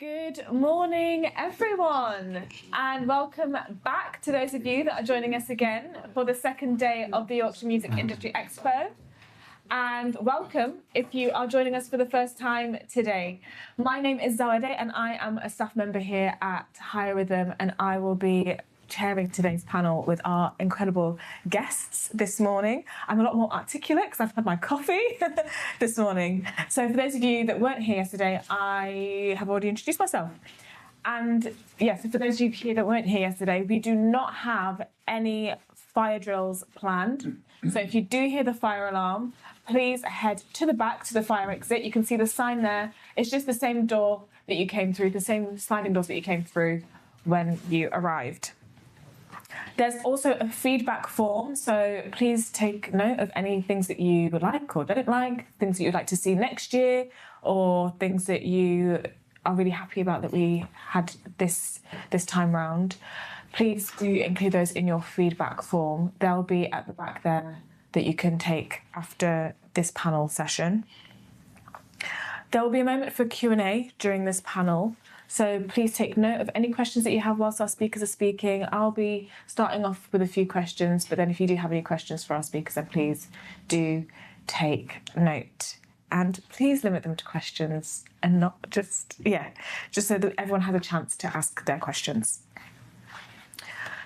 Good morning, everyone, and welcome back to those of you that are joining us again for the second day of the Yorkshire Music Industry Expo. And welcome if you are joining us for the first time today. My name is Zawade and I am a staff member here at Higher Rhythm, and I will be chairing today's panel with our incredible guests this morning. I'm a lot more articulate because I've had my coffee this morning. So for those of you that weren't here yesterday, I have already introduced myself. And yes, for those of you here that weren't here yesterday, we do not have any fire drills planned. So if you do hear the fire alarm, please head to the back to the fire exit. You can see the sign there. It's just the same door that you came through, the same sliding doors that you came through when you arrived. There's also a feedback form, so please take note of any things that you would like or don't like, things that you'd like to see next year, or things that you are really happy about that we had this time round. Please do include those in your feedback form. They'll be at the back there that you can take after this panel session. There will be a moment for Q&A during this panel. So please take note of any questions that you have whilst our speakers are speaking. I'll be starting off with a few questions, but then if you do have any questions for our speakers, then please do take note. And please limit them to questions and not just so that everyone has a chance to ask their questions.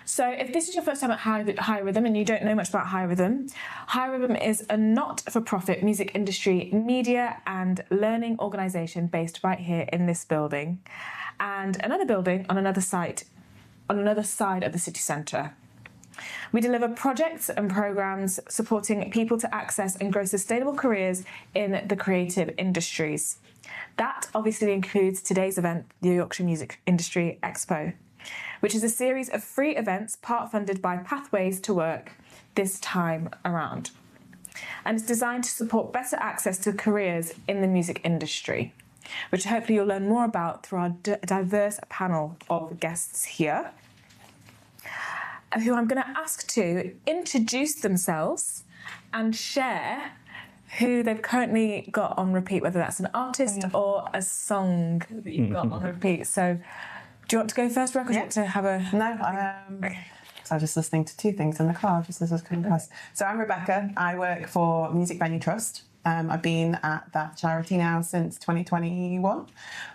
So if this is your first time at Higher Rhythm and you don't know much about Higher Rhythm is a not-for-profit music industry, media and learning organisation based right here in this building, and another building on another site, on another side of the city centre. We deliver projects and programmes supporting people to access and grow sustainable careers in the creative industries. That obviously includes today's event, the Yorkshire Music Industry Expo, which is a series of free events part funded by Pathways to Work this time around. And it's designed to support better access to careers in the music industry, which hopefully you'll learn more about through our diverse panel of guests here, who I'm going to ask to introduce themselves and share who they've currently got on repeat, whether that's an artist or a song that you've got on repeat. So do you want to go first, Rebecca? Or do you want to have a... No, so I was just listening to two things in the car, just as I was coming past. So I'm Rebecca. I work for Music Venue Trust. I've been at that charity now since 2021.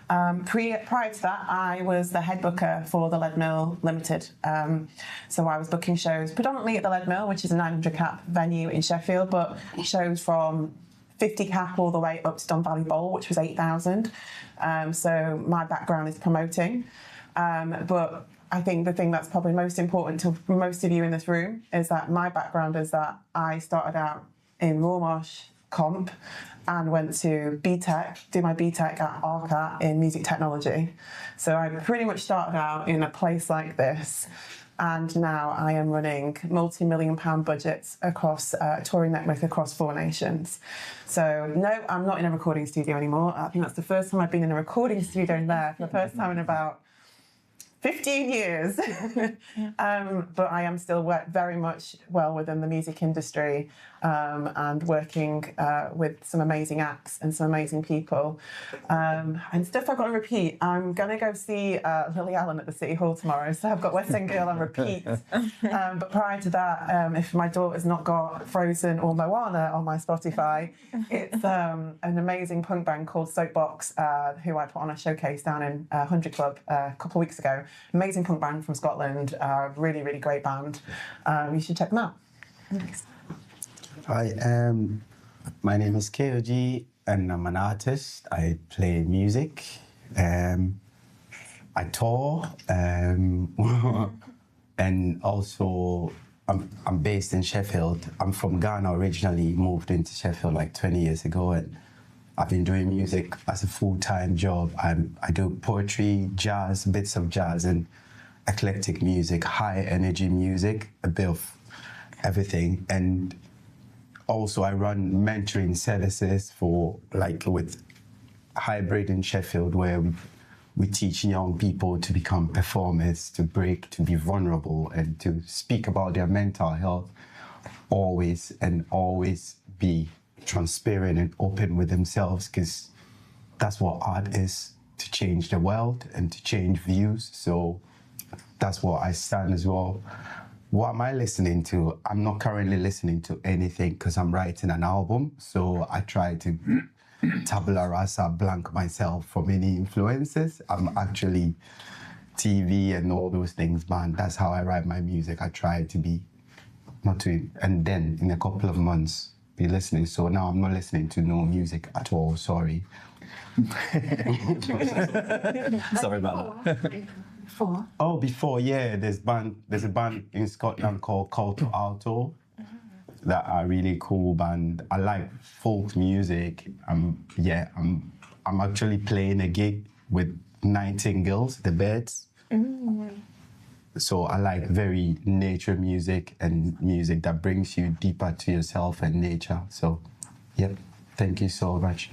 Prior to that, I was the head booker for the Lead Mill Limited. So I was booking shows predominantly at the Lead Mill, which is a 900 cap venue in Sheffield, but shows from 50 cap all the way up to Don Valley Bowl, which was 8,000. So my background is promoting. But I think the thing that's probably most important to most of you in this room is that my background is that I started out in Rawmarsh Comp and went to BTEC, do my BTEC at ARCA in music technology. So I pretty much started out in a place like this, and now I am running multi-million-pound budgets across a touring network across 4 nations. So no, I'm not in a recording studio anymore. I think that's the first time I've been in a recording studio in there for the first time in about 15 years. But I am still very much well within the music industry and working with some amazing acts and some amazing people. And stuff I've got on repeat. I'm going to go see Lily Allen at the City Hall tomorrow, so I've got West End Girl on repeat. But prior to that, if my daughter's not got Frozen or Moana on my Spotify, it's an amazing punk band called Soapbox, who I put on a showcase down in 100 Club a couple of weeks ago. Amazing punk band from Scotland, really, really great band. You should check them out. Thanks. Hi, my name is KOG and I'm an artist. I play music, I tour, and also I'm based in Sheffield. I'm from Ghana originally, moved into Sheffield like 20 years ago, and I've been doing music as a full-time job. I do poetry, jazz, bits of jazz and eclectic music, high energy music, a bit of everything. And also I run mentoring services for with Hybrid in Sheffield, where we teach young people to become performers, to break, to be vulnerable and to speak about their mental health always be transparent and open with themselves, because that's what art is, to change the world and to change views. So that's what I stand as well. What am I listening to? I'm not currently listening to anything because I'm writing an album. So I try to tabula rasa, blank myself from any influences. I'm actually TV and all those things, man. That's how I write my music. I try to be, not to, and then in a couple of months, be listening. So now I'm not listening to no music at all, sorry. Sorry about that. Before, yeah, there's a band in Scotland called Call to Alto that are really cool band. I like folk music. I'm actually playing a gig with Nightingales, the Birds. So I like very nature music and music that brings you deeper to yourself and nature. So, yep, thank you so much.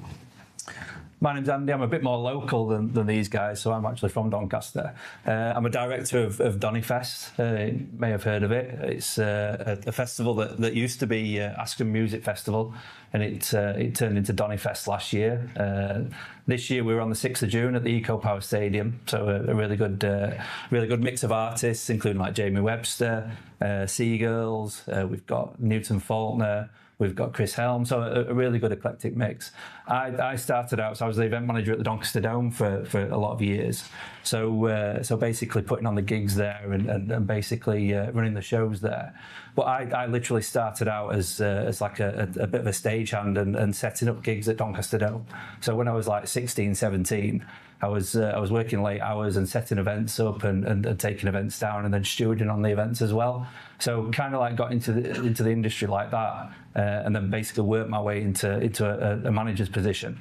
My name's Andy. I'm a bit more local than these guys, so I'm actually from Doncaster. I'm a director of DonnyFest. You may have heard of it. It's a festival that used to be Askham Music Festival, and it turned into DonnyFest last year. This year we were on the 6th of June at the Eco Power Stadium, so a really good mix of artists, including like Jamie Webster, Seagirls. We've got Newton Faulkner. We've got Chris Helm, so a really good eclectic mix. I started out, so I was the event manager at the Doncaster Dome for a lot of years. So basically putting on the gigs there and basically running the shows there. But I literally started out as like a bit of a stagehand and setting up gigs at Doncaster Dome. So when I was like 16, 17, I was working late hours and setting events up and taking events down and then stewarding on the events as well. So kind of like got into the industry like that, and then basically worked my way into a manager's position.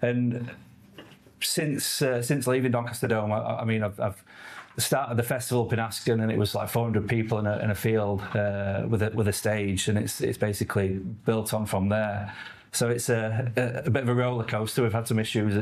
And since leaving Doncaster Dome, I've started the festival up in Askham, and it was like 400 people in a field with a stage, and it's basically built on from there. So it's a bit of a roller coaster. We've had some issues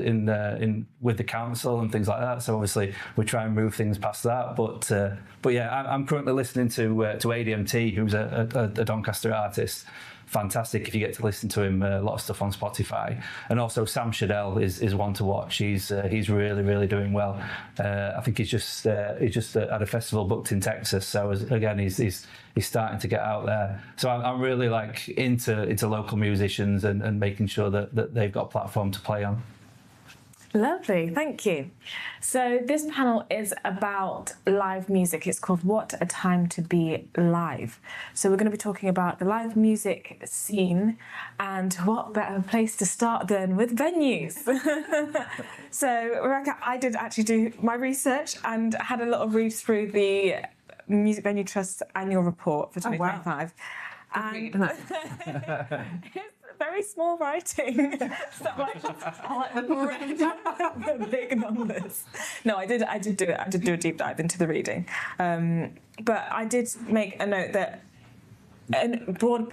with the council and things like that. So obviously we try and move things past that. But yeah, I'm currently listening to ADMT, who's a Doncaster artist. Fantastic if you get to listen to him. A lot of stuff on Spotify, and also Sam Shadell is one to watch. He's really doing well. I think he's just had a festival booked in Texas. So again, he's starting to get out there. So I'm really like into local musicians and making sure that they've got a platform to play on. Lovely, thank you. So this panel is about live music. It's called What a Time to Be Live. So we're going to be talking about the live music scene, and what better place to start than with venues. So Rebecca, I did actually do my research and had a little read through the Music Venue Trust's annual report for 2025. Oh, wow. And it's very small writing. So I like the big numbers. No, I did do it. I did do a deep dive into the reading. But I did make a note that in broad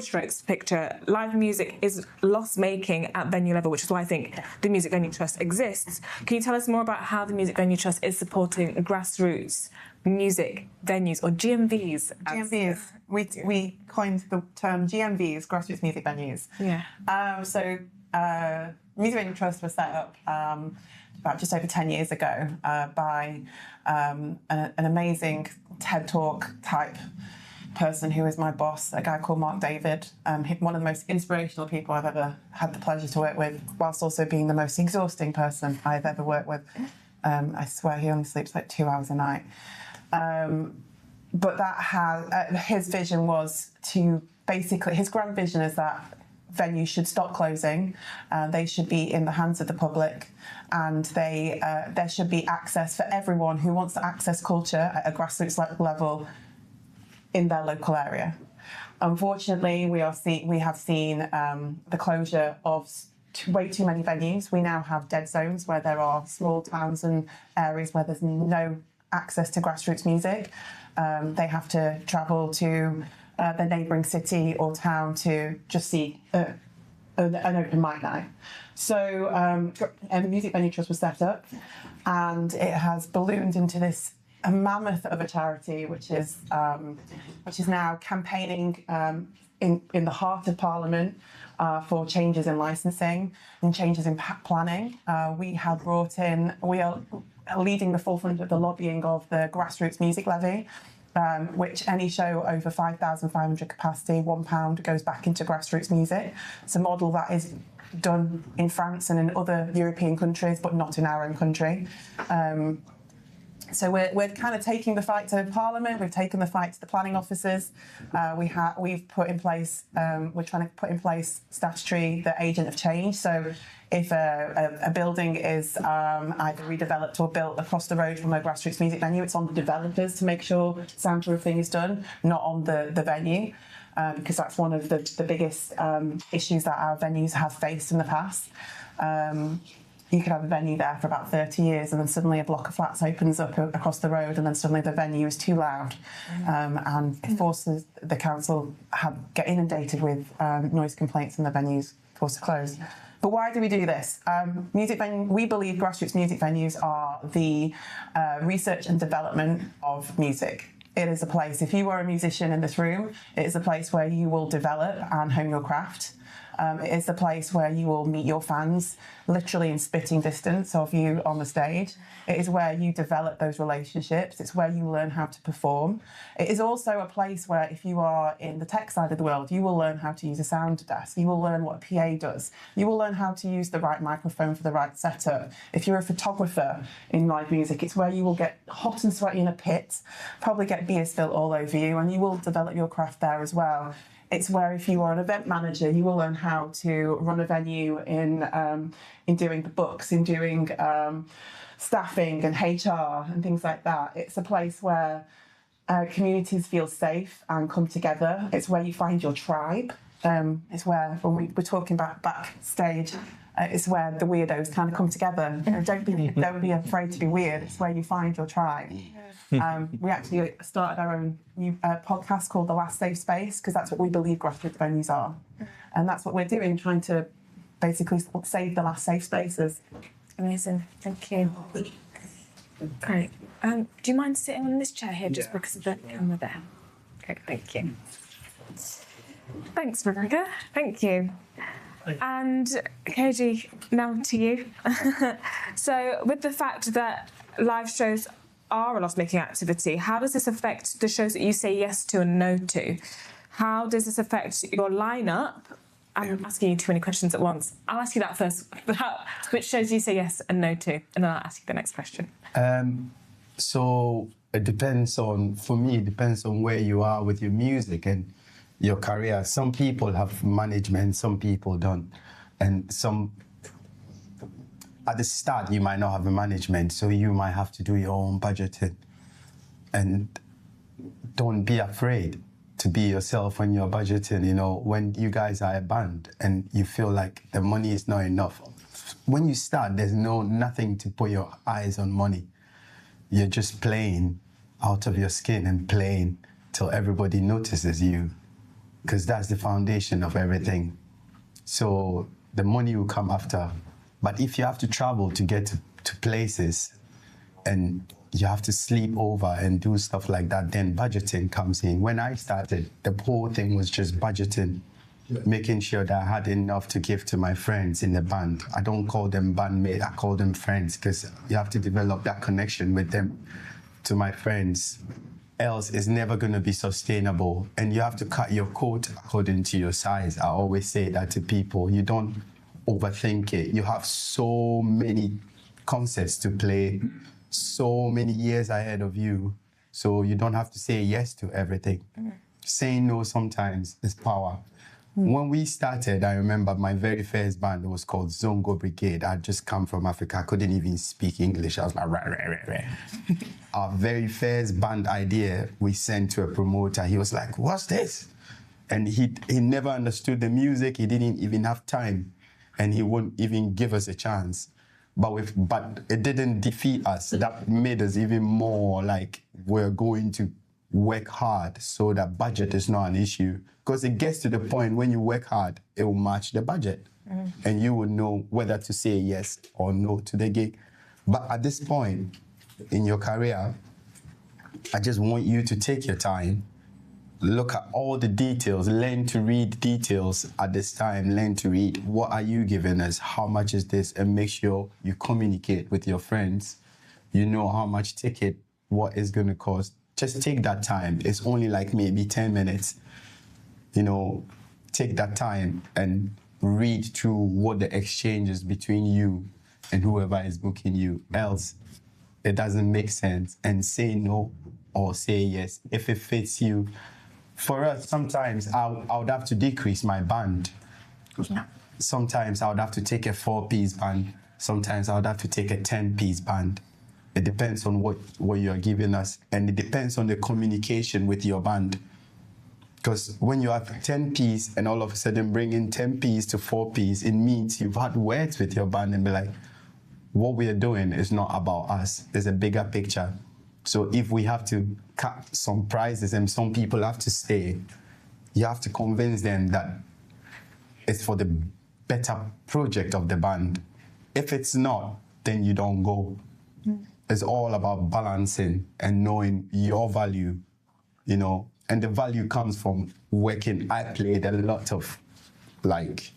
strokes picture, live music is loss-making at venue level, which is why I think the Music Venue Trust exists. Can you tell us more about how the Music Venue Trust is supporting grassroots music venues, or GMVs? GMVs. We coined the term GMVs, grassroots music venues. Yeah. Music Venue Trust was set up about just over 10 years ago by an amazing TED Talk type person who is my boss, a guy called Mark David, one of the most inspirational people I've ever had the pleasure to work with, whilst also being the most exhausting person I've ever worked with. I swear he only sleeps like 2 hours a night. But his vision was to basically, his grand vision is that venues should stop closing, they should be in the hands of the public, and there should be access for everyone who wants to access culture at a grassroots level in their local area. Unfortunately, we have seen the closure of way too many venues. We now have dead zones where there are small towns and areas where there's no access to grassroots music. They have to travel to the neighbouring city or town to just see an open mic night. So the Music Venue Trust was set up, and it has ballooned into this a mammoth of a charity, which is now campaigning in the heart of Parliament for changes in licensing and changes in planning. We are leading the forefront of the lobbying of the grassroots music levy, which any show over 5,500 capacity, £1 goes back into grassroots music. It's a model that is done in France and in other European countries, but not in our own country. So we're kind of taking the fight to Parliament. We've taken the fight to the planning officers. We've put in place. We're trying to put in place statutory the agent of change. So if a building is either redeveloped or built across the road from a grassroots music venue, it's on the developers to make sure soundproofing is done, not on the venue. Because that's one of the biggest issues that our venues have faced in the past. You could have a venue there for about 30 years and then suddenly a block of flats opens up across the road and then suddenly the venue is too loud and it forces the council get inundated with noise complaints and the venues forced to close. But why do we do this? We believe grassroots music venues are the research and development of music. It is a place, if you are a musician in this room, it is a place where you will develop and hone your craft. It is the place where you will meet your fans, literally in spitting distance of you on the stage. It is where you develop those relationships. It's where you learn how to perform. It is also a place where, if you are in the tech side of the world, you will learn how to use a sound desk. You will learn what a PA does. You will learn how to use the right microphone for the right setup. If you're a photographer in live music, it's where you will get hot and sweaty in a pit, probably get beer spilt all over you, and you will develop your craft there as well. It's where, if you are an event manager, you will learn how to run a venue in doing the books, in doing staffing and HR and things like that. It's a place where communities feel safe and come together. It's where you find your tribe. It's where, when we were talking about backstage, it's where the weirdos kind of come together. You know, don't be afraid to be weird. It's where you find your tribe. We actually started our own new podcast called The Last Safe Space, because that's what we believe grassroots venues are. And that's what we're doing, trying to basically save the last safe spaces. Amazing, thank you. Great. Do you mind sitting on this chair here just because of the camera there? Okay, thank you. Thanks, Rebecca. Thank you. And KG, now to you. So, with the fact that live shows are a loss-making activity, how does this affect the shows that you say yes to and no to? How does this affect your lineup? I'm asking you too many questions at once. I'll ask you that first. Which shows do you say yes and no to? And then I'll ask you the next question. So it depends on where you are with your music and your career. Some people have management, some people don't. And at the start, you might not have a management, so you might have to do your own budgeting. And don't be afraid to be yourself when you're budgeting. You know, when you guys are a band and you feel like the money is not enough. When you start, there's nothing to put your eyes on money. You're just playing out of your skin and playing till everybody notices you, because that's the foundation of everything. So the money will come after. But if you have to travel to get to places and you have to sleep over and do stuff like that, then budgeting comes in. When I started, the whole thing was just budgeting, making sure that I had enough to give to my friends in the band. I don't call them bandmates, I call them friends, because you have to develop that connection with them, to my friends. Else it's never going to be sustainable. And you have to cut your coat according to your size. I always say that to people. You don't overthink it. You have so many concerts to play, so many years ahead of you. So you don't have to say yes to everything. Saying no sometimes is power. When we started, I remember my very first band was called Zongo Brigade. I'd just come from Africa. I couldn't even speak English. I was like, rah, rah, rah, rah. Our very first band idea we sent to a promoter. He was like, what's this? And he never understood the music. He didn't even have time. And he wouldn't even give us a chance. But it didn't defeat us. That made us even more like we're going to work hard so that budget is not an issue. Because it gets to the point when you work hard, it will match the budget. And you will know whether to say yes or no to the gig. But at this point in your career, I just want you to take your time, look at all the details, learn to read details at this time, learn to read what are you giving us, how much is this, and make sure you communicate with your friends. You know how much ticket, what is going to cost. Just take that time. It's only like maybe 10 minutes. You know, take that time and read through what the exchange is between you and whoever is booking you. Else, it doesn't make sense. And say no or say yes if it fits you. For us, sometimes I would have to decrease my band. Sometimes I would have to take a 4-piece band. Sometimes I would have to take a 10-piece band. It depends on what you're giving us, and it depends on the communication with your band. Because when you have 10-piece and all of a sudden bring in 10-piece to 4-piece, it means you've had words with your band and be like, what we are doing is not about us. There's a bigger picture. So if we have to cut some prices and some people have to stay, you have to convince them that it's for the better project of the band. If it's not, then you don't go. It's all about balancing and knowing your value, you know, and the value comes from working. I played a lot of like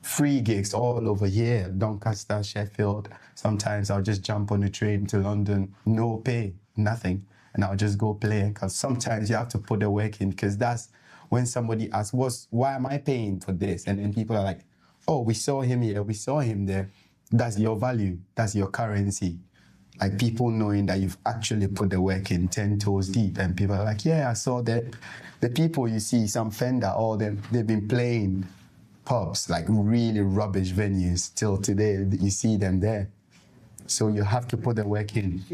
free gigs all over here, Doncaster, Sheffield. Sometimes I'll just jump on the train to London, no pay, nothing, and I'll just go play. Because sometimes you have to put the work in, because that's when somebody asks, why am I paying for this? And then people are like, oh, we saw him here, we saw him there. That's your value, that's your currency. Like people knowing that you've actually put the work in 10 toes deep, and people are like, yeah, I saw that. The people you see, some Fender, all them, they've been playing pubs, like really rubbish venues till today, you see them there. So you have to put the work in.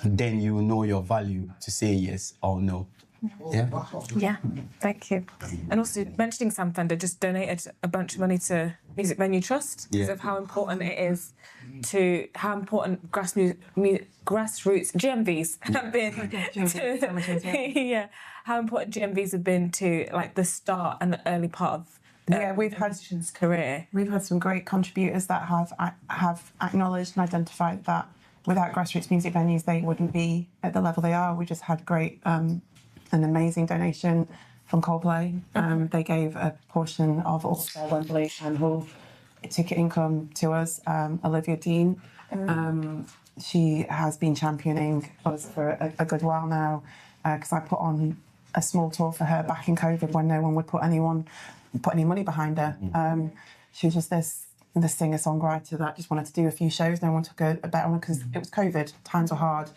Then you know your value to say yes or no. Yeah. Yeah, thank you. And also mentioning Sam Fender just donated a bunch of money to Music Venue Trust because of how important it is to how important grassroots GMVs have been to, how important GMVs have been to like the start and the early part of we've had musician's career. We've had some great contributors that have acknowledged and identified that without grassroots music venues they wouldn't be at the level they are. We just had great an amazing donation from Coldplay. They gave a portion of all their Wembley and Hull ticket income to us. Olivia Dean, she has been championing us for a good while now, because I put on a small tour for her back in COVID when no one would put any money behind her. She was just this singer-songwriter that just wanted to do a few shows. No one took a bet on her because it was COVID, times were hard.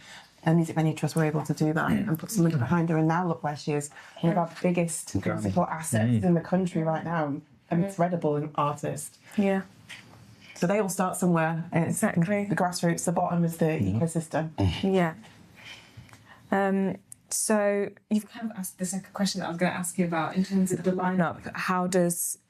And Music Venue Trust were able to do that and put some money behind her, and now look where she is. One of our biggest musical assets in the country right now, an incredible artist. Yeah. So they all start somewhere. Exactly. The grassroots, the bottom is the ecosystem. Yeah. So you've kind of asked the second question that I was going to ask you about in terms of the lineup.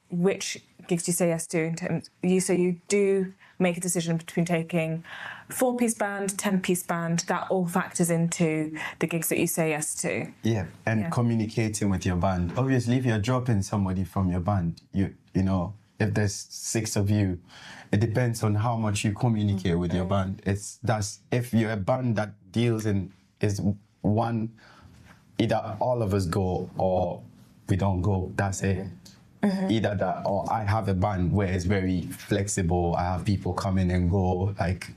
Which gigs do you say yes to? In terms, you do make a decision between taking 4-piece band, 10-piece band. That all factors into the gigs that you say yes to. Yeah, and communicating with your band. Obviously, if you're dropping somebody from your band, you know, if there's 6 of you, it depends on how much you communicate with your band. If you're a band that deals in is one, either all of us go or we don't go. That's it. Either that or I have a band where it's very flexible. I have people come in and go like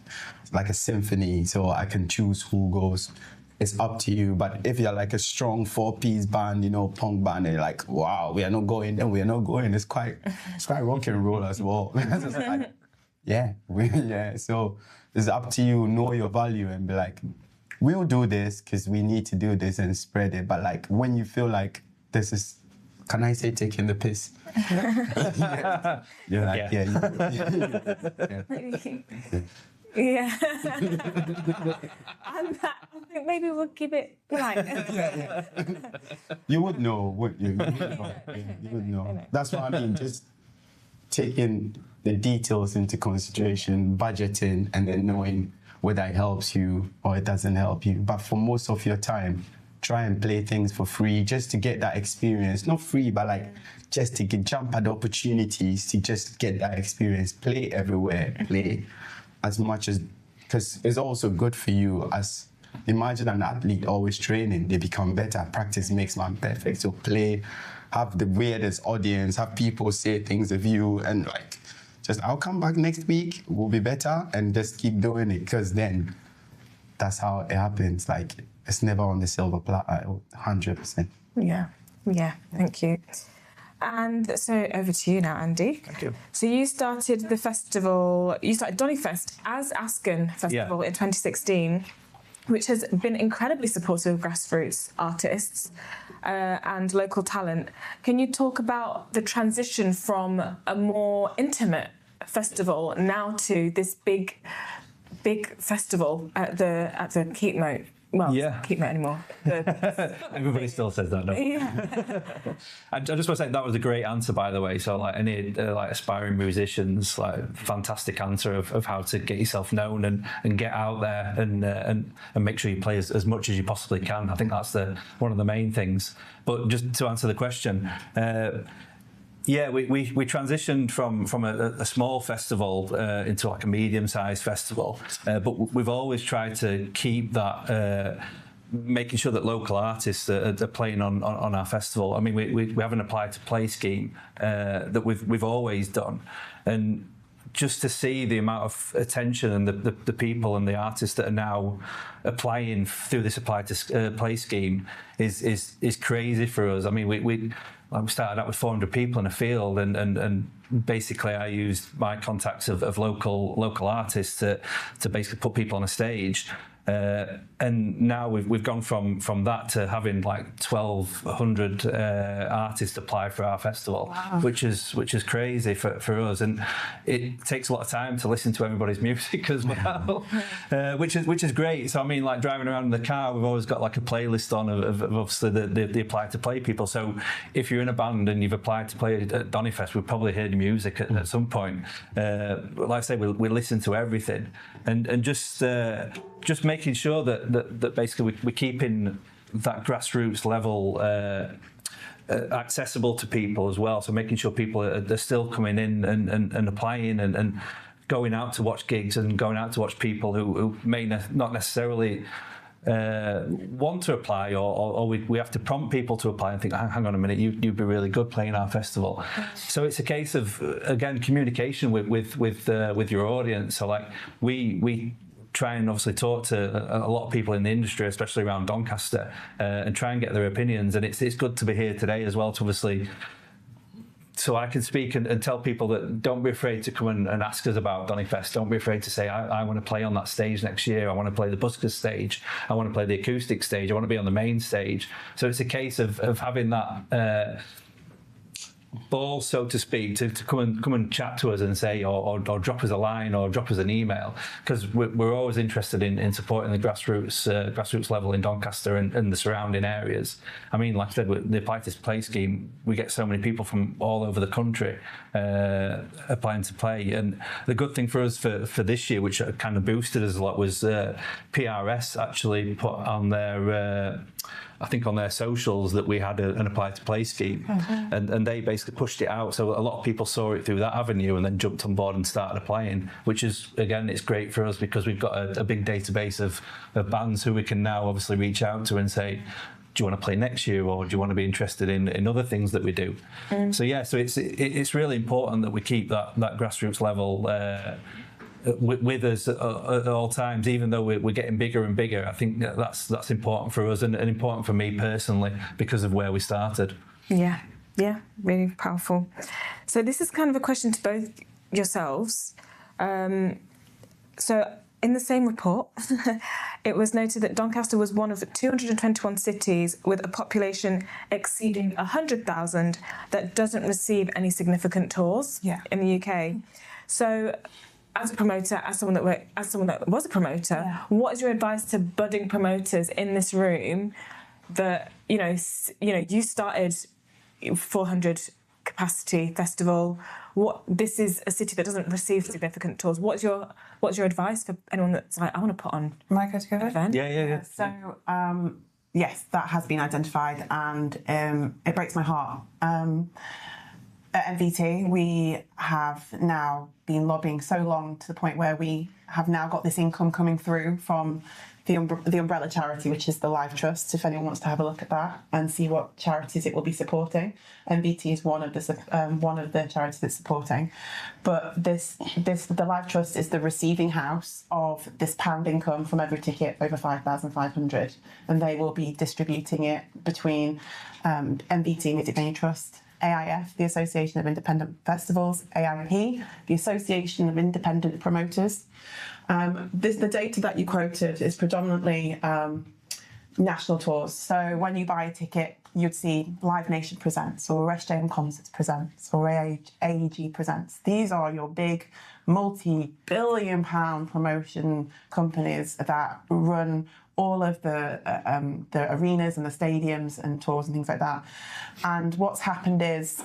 a symphony, so I can choose who goes. It's up to you. But if you're like a strong 4-piece band, you know, punk band, and you're like, wow, we are not going, then we are not going. It's quite rock and roll as well. It's like, so it's up to you. Know your value and be like, we'll do this because we need to do this and spread it. But like when you feel like this is, can I say taking the piss? You're like, yeah. And I think maybe we'll keep it light. You would know, wouldn't you? You would know. That's what I mean. Just taking the details into consideration, budgeting, and then knowing whether it helps you or it doesn't help you. But for most of your time, try and play things for free just to get that experience. Not free, but like just to jump at the opportunities to just get that experience. Play everywhere. Play as much as, because it's also good for you as imagine an athlete always training, they become better. Practice makes man perfect. So play, have the weirdest audience, have people say things of you, and like, just I'll come back next week, we'll be better, and just keep doing it, because then that's how it happens. Like, it's never on the silver platter, 100%. Yeah, thank you. And so over to you now, Andy. Thank you. So you started the festival, you started DonnyFest as Asken Festival in 2016, which has been incredibly supportive of grassroots artists and local talent. Can you talk about the transition from a more intimate festival now to this big festival at the Keep Moat? Well, Keep Moat anymore. Everybody still says that, no? Yeah. I just want to say that was a great answer, by the way. So, like, any like aspiring musicians, like, fantastic answer of how to get yourself known and get out there and make sure you play as much as you possibly can. I think that's one of the main things. But just to answer the question. Yeah, we transitioned from a small festival into like a medium-sized festival, but we've always tried to keep that, making sure that local artists are playing on our festival. I mean, we have an apply to play scheme that we've always done, and just to see the amount of attention and the people and the artists that are now applying through this apply to play scheme is crazy for us. I mean, we started out with 400 people in a field, and basically I used my contacts of local artists to basically put people on a stage. And now we've gone from that to having like 1,200 artists apply for our festival, wow. which is crazy for us, and it takes a lot of time to listen to everybody's music as well, which is great. So I mean, like, driving around in the car, we've always got like a playlist on of obviously the apply to play people. So if you're in a band and you've applied to play at DonnyFest, we've probably heard your music at some point. Like I say, we listen to everything, and just making sure that basically we're keeping that grassroots level accessible to people as well. So making sure people are still coming in and applying and going out to watch gigs and going out to watch people who may not necessarily want to apply, or we have to prompt people to apply and think, hang on a minute, you'd be really good playing our festival. So it's a case of, again, communication with your audience. So like we try and obviously talk to a lot of people in the industry, especially around Doncaster, and try and get their opinions. And it's good to be here today as well, to obviously, so I can speak and tell people that don't be afraid to come and ask us about DonnyFest. Don't be afraid to say, I want to play on that stage next year. I want to play the buskers stage. I want to play the acoustic stage. I want to be on the main stage. So it's a case of having that ball, so to speak, to come and chat to us and say, or drop us a line or drop us an email, because we're always interested in supporting the grassroots level in Doncaster and the surrounding areas. I mean, like I said, with the apply to play scheme, we get so many people from all over the country applying to play. And the good thing for us for this year, which kind of boosted us a lot, was PRS actually put on their I think on their socials that we had an apply to play scheme, and they basically pushed it out. So a lot of people saw it through that avenue and then jumped on board and started applying, which is, again, it's great for us because we've got a big database of bands who we can now obviously reach out to and say, do you want to play next year, or do you want to be interested in other things that we do? So yeah, so it's really important that we keep that grassroots level with us at all times, even though we're getting bigger and bigger. I think that's important for us and important for me personally because of where we started. Yeah, really powerful. So this is kind of a question to both yourselves. So in the same report, it was noted that Doncaster was one of 221 cities with a population exceeding 100,000 that doesn't receive any significant tours in the UK. So, as a promoter, as someone that was a promoter, what is your advice to budding promoters in this room that you started 400 capacity festival? This is a city that doesn't receive significant tours. What's your advice for anyone that's like, I want to put on an event? Yeah. So yes, that has been identified, and it breaks my heart. At MVT, we have now been lobbying so long to the point where we have now got this income coming through from the umbrella charity, which is the Life Trust, if anyone wants to have a look at that and see what charities it will be supporting. MVT is one of the charities it's supporting. But the Life Trust is the receiving house of this pound income from every ticket over 5,500, and they will be distributing it between MVT, Music Venue Trust, AIF, the Association of Independent Festivals, AIP, the Association of Independent Promoters. The data that you quoted is predominantly national tours. So when you buy a ticket, you'd see Live Nation presents, or SJM Concerts presents, or AEG presents. These are your big multi-billion pound promotion companies that run all of the arenas and the stadiums and tours and things like that. And what's happened is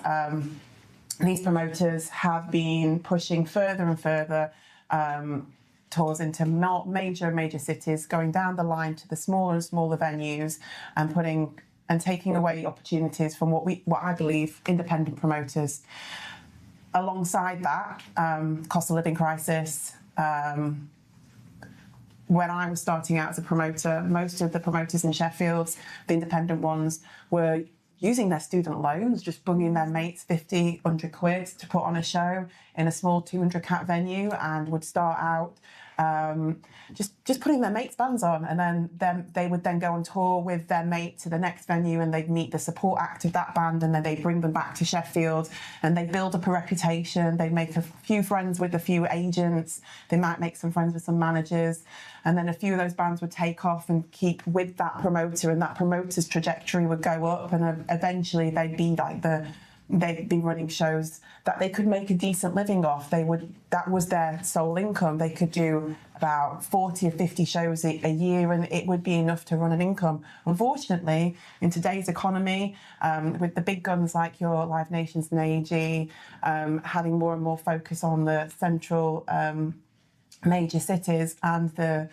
these promoters have been pushing further and further tours into major cities, going down the line to the smaller and smaller venues, and taking away opportunities from what I believe independent promoters. Alongside that, cost of living crisis. When I was starting out as a promoter, most of the promoters in Sheffield, the independent ones, were using their student loans, just bunging their mates 50, 100 quid to put on a show in a small 200 cap venue, and would start out just putting their mates' bands on, and then they would then go on tour with their mate to the next venue, and they'd meet the support act of that band, and then they'd bring them back to Sheffield, and they'd build up a reputation. They'd make a few friends with a few agents. They might make some friends with some managers, and then a few of those bands would take off and keep with that promoter, and that promoter's trajectory would go up, and eventually they'd be running shows that they could make a decent living off. That was their sole income. They could do about 40 or 50 shows a year, and it would be enough to run an income. Unfortunately, in today's economy, with the big guns like your Live Nations and AEG, having more and more focus on the central major cities, and the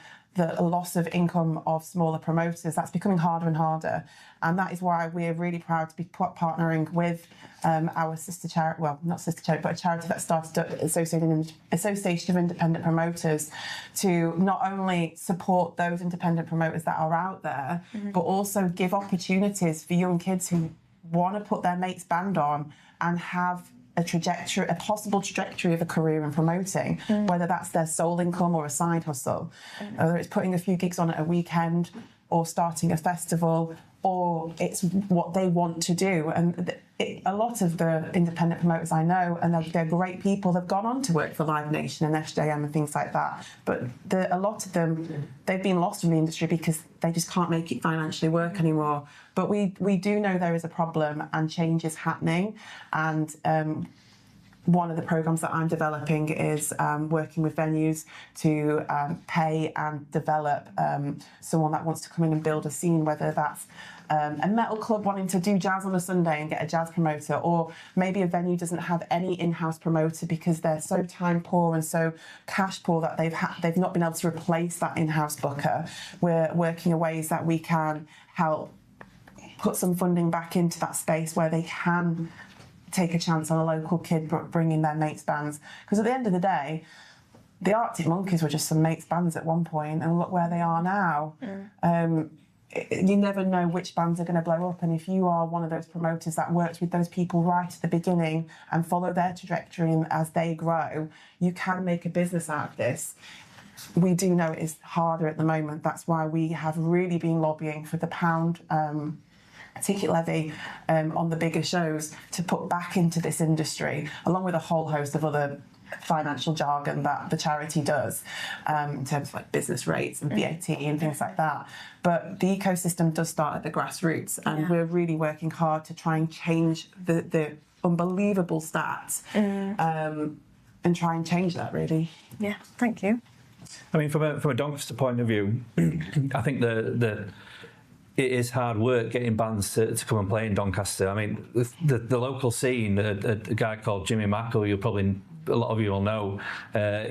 loss of income of smaller promoters, that's becoming harder and harder. And that is why we're really proud to be partnering with our sister charity, well, not sister charity, but a charity that started up, Association of Independent Promoters, to not only support those independent promoters that are out there, but also give opportunities for young kids who want to put their mate's band on and have a possible trajectory of a career in promoting, whether that's their sole income or a side hustle, whether it's putting a few gigs on at a weekend or starting a festival, or it's what they want to do. And a lot of the independent promoters I know, and they're great people, they've gone on to work for Live Nation and SJM and things like that. But a lot of them, they've been lost from the industry because they just can't make it financially work anymore. But we do know there is a problem, and change is happening. And one of the programs that I'm developing is working with venues to pay and develop someone that wants to come in and build a scene, whether that's a metal club wanting to do jazz on a Sunday and get a jazz promoter, or maybe a venue doesn't have any in-house promoter because they're so time poor and so cash poor that they've not been able to replace that in-house booker. We're working in ways that we can help put some funding back into that space where they can take a chance on a local kid bringing their mates' bands. Because at the end of the day, the Arctic Monkeys were just some mates' bands at one point, and look where they are now. You never know which bands are going to blow up, and if you are one of those promoters that works with those people right at the beginning and follow their trajectory and as they grow, you can make a business out of this. We do know it is harder at the moment. That's why we have really been lobbying for the pound ticket levy on the bigger shows to put back into this industry, along with a whole host of other financial jargon that the charity does in terms of like business rates and VAT and things like that. But the ecosystem does start at the grassroots, and we're really working hard to try and change the unbelievable stats and try and change that, really. Yeah, thank you. I mean, from a Doncaster point of view, I think it is hard work getting bands to come and play in Doncaster. I mean, the local scene, a guy called Jimmy Mack, who you'll probably a lot of you will know,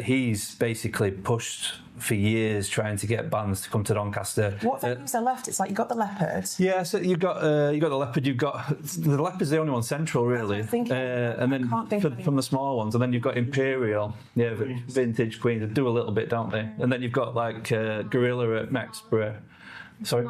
he's basically pushed for years trying to get bands to come to Doncaster. What venues are left? It's like you've got the Leopard. Yeah, so you've got the Leopard. The Leopard's the only one central, really, and then from the small ones, and then you've got Imperial, Vintage Queens. They do a little bit, don't they? And then you've got like Gorilla at Mexborough. Sorry.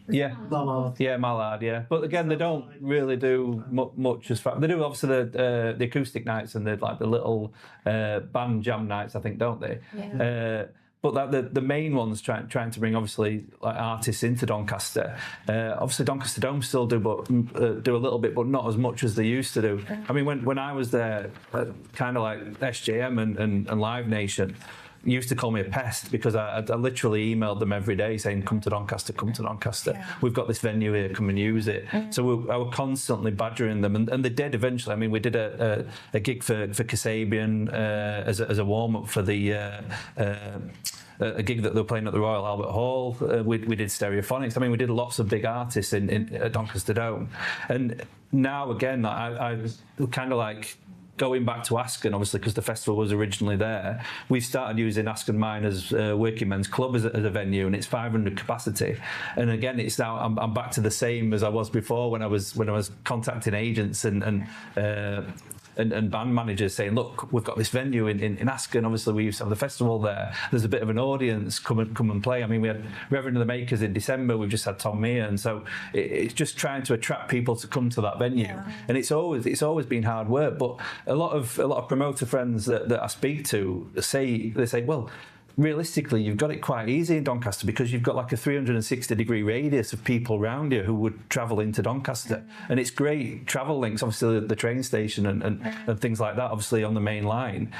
Yeah, Mallard, yeah. But again, they don't really do much as far. They do obviously the acoustic nights and the little band jam nights, I think, don't they? Yeah. But the main ones trying to bring obviously like artists into Doncaster. Obviously Doncaster Dome still do a little bit, but not as much as they used to do. I mean, when I was there, kind of like SJM and Live Nation used to call me a pest because I literally emailed them every day saying, come to Doncaster, come to Doncaster. Yeah. We've got this venue here, come and use it. So I were constantly badgering them, and they did eventually. I mean, we did a gig for Kasabian as a warm-up for the a gig that they were playing at the Royal Albert Hall. We did Stereophonics. I mean, we did lots of big artists at Doncaster Dome. And now, again, I kind of like going back to Asken, obviously, because the festival was originally there, we started using Asken Mine as Working Men's Club as a venue, and it's 500 capacity. And again, it's now I'm back to the same as I was before when I was contacting agents and band managers saying, look, we've got this venue in Asken. Obviously, we used to have the festival there. There's a bit of an audience. Come and play. I mean, we had Reverend of the Makers in December. We've just had Tom Meehan. And so it's just trying to attract people to come to that venue. Yeah. And it's always been hard work. But a lot of promoter friends that I speak to say, well, realistically, you've got it quite easy in Doncaster because you've got like a 360-degree radius of people around you who would travel into Doncaster. And it's great travel links, obviously the train station and things like that, obviously on the main line.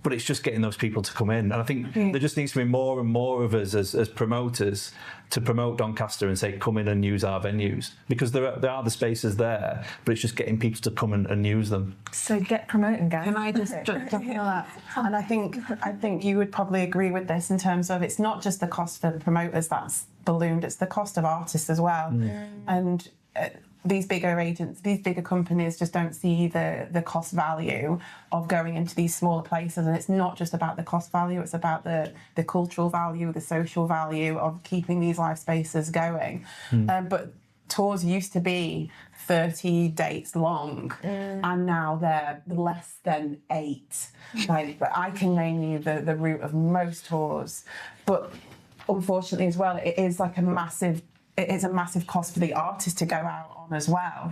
But it's just getting those people to come in. And I think there just needs to be more and more of us as promoters to promote Doncaster and say, come in and use our venues. Because there are the spaces there, but it's just getting people to come and use them. So get promoting, guys. Can I just jump on that? And I think you would probably agree with this in terms of it's not just the cost for promoters that's ballooned, it's the cost of artists as well. And these bigger agents, these bigger companies just don't see the cost value of going into these smaller places. And it's not just about the cost value, it's about the cultural value, the social value of keeping these live spaces going. But tours used to be 30 dates long, and now they're less than 8. Like, I can name you the route of most tours. But unfortunately as well, it is a massive cost for the artist to go out on as well.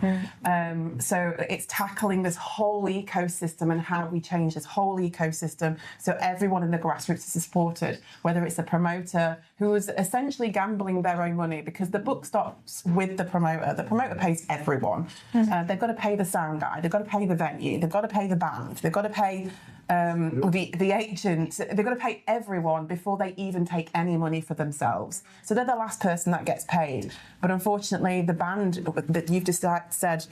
So it's tackling this whole ecosystem and how we change this whole ecosystem so everyone in the grassroots is supported, whether it's a promoter who is essentially gambling their own money because the buck stops with the promoter. The promoter pays everyone. They've got to pay the sound guy, they've got to pay the venue, they've got to pay the band, they've got to pay the agent, they've got to pay everyone before they even take any money for themselves. So they're the last person that gets paid. But unfortunately, the band that you've just said,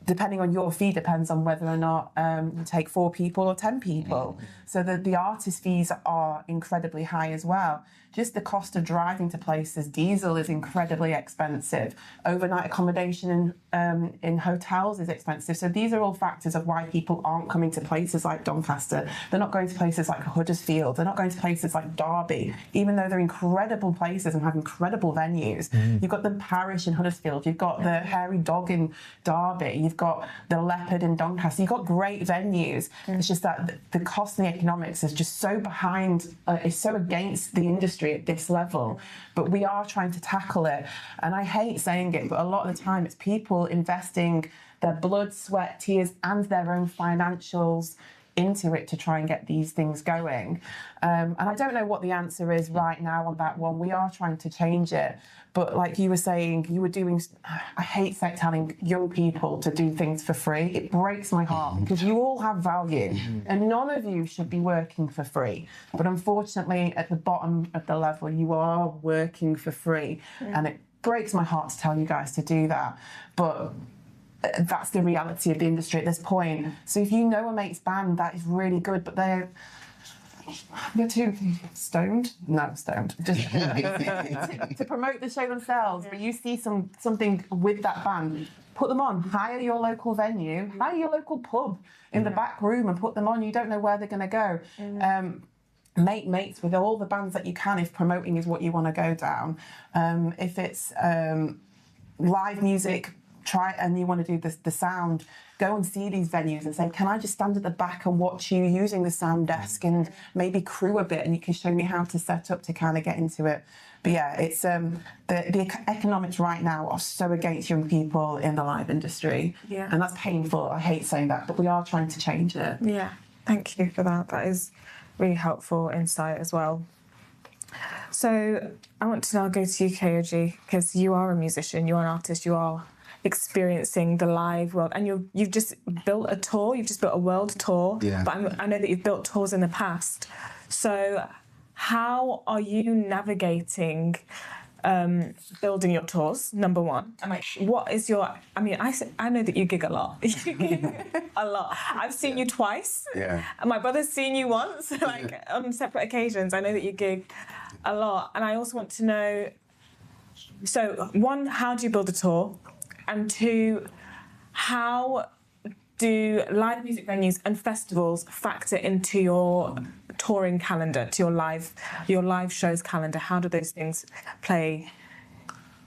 depending on your fee, depends on whether or not you take 4 people or 10 people. So the artist fees are incredibly high as well. Just the cost of driving to places, diesel is incredibly expensive. Overnight accommodation in hotels is expensive. So these are all factors of why people aren't coming to places like Doncaster. They're not going to places like Huddersfield. They're not going to places like Derby, even though they're incredible places and have incredible venues. You've got the Parish in Huddersfield. You've got the Hairy Dog in Derby. You've got the Leopard in Doncaster. You've got great venues. It's just that the cost and the economics is just so behind, it's so against the industry at this level, but we are trying to tackle it. And I hate saying it, but a lot of the time it's people investing their blood, sweat, tears and their own financials into it to try and get these things going. And I don't know what the answer is right now on that one. We are trying to change it. But like you were saying, you were doing, I hate telling young people to do things for free. It breaks my heart because you all have value and none of you should be working for free. But unfortunately, at the bottom of the level, you are working for free. And it breaks my heart to tell you guys to do that. But that's the reality of the industry at this point. So if you know a mate's band, that is really good, but they're too stoned. Just to promote the show themselves. But you see something with that band, put them on. Hire your local venue, hire your local pub in the back room and put them on. You don't know where they're going to go. Make mates with all the bands that you can if promoting is what you want to go down. If it's live music, try and you want to do the sound, go and see these venues and say, can I just stand at the back and watch you using the sound desk and maybe crew a bit, and you can show me how to set up to kind of get into it. But yeah, it's the economics right now are so against young people in the live industry. Yeah. And that's painful. I hate saying that, but we are trying to change it. Yeah, thank you for that. That is really helpful insight as well. So I want to now go to you, KOG, because you are a musician, you are an artist, you are experiencing the live world, and you've just built a tour, you've just built a world tour. Yeah. But I know that you've built tours in the past. So how are you navigating building your tours, number one? And like, what is your, I mean, I know that you gig a lot. You gig a lot. I've seen you twice. Yeah. And my brother's seen you once, like on separate occasions. I know that you gig a lot. And I also want to know, so one, how do you build a tour? And two, how do live music venues and festivals factor into your touring calendar, to your live shows calendar? How do those things play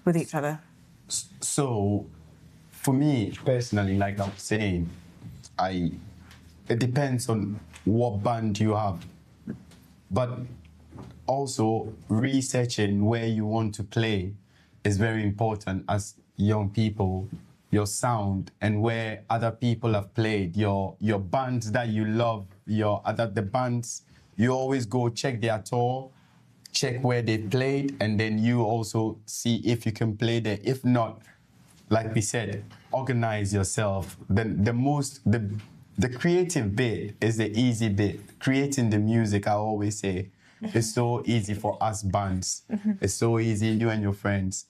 with each other? So, for me personally, like I was saying, it depends on what band you have, but also researching where you want to play is very important as young people. Your sound and where other people have played, your bands that you love, the bands, you always go check their tour, check where they played, and then you also see if you can play there. If not, like we said, organize yourself. Then the creative bit is the easy bit. Creating the music, I always say, is so easy for us bands. It's so easy, you and your friends.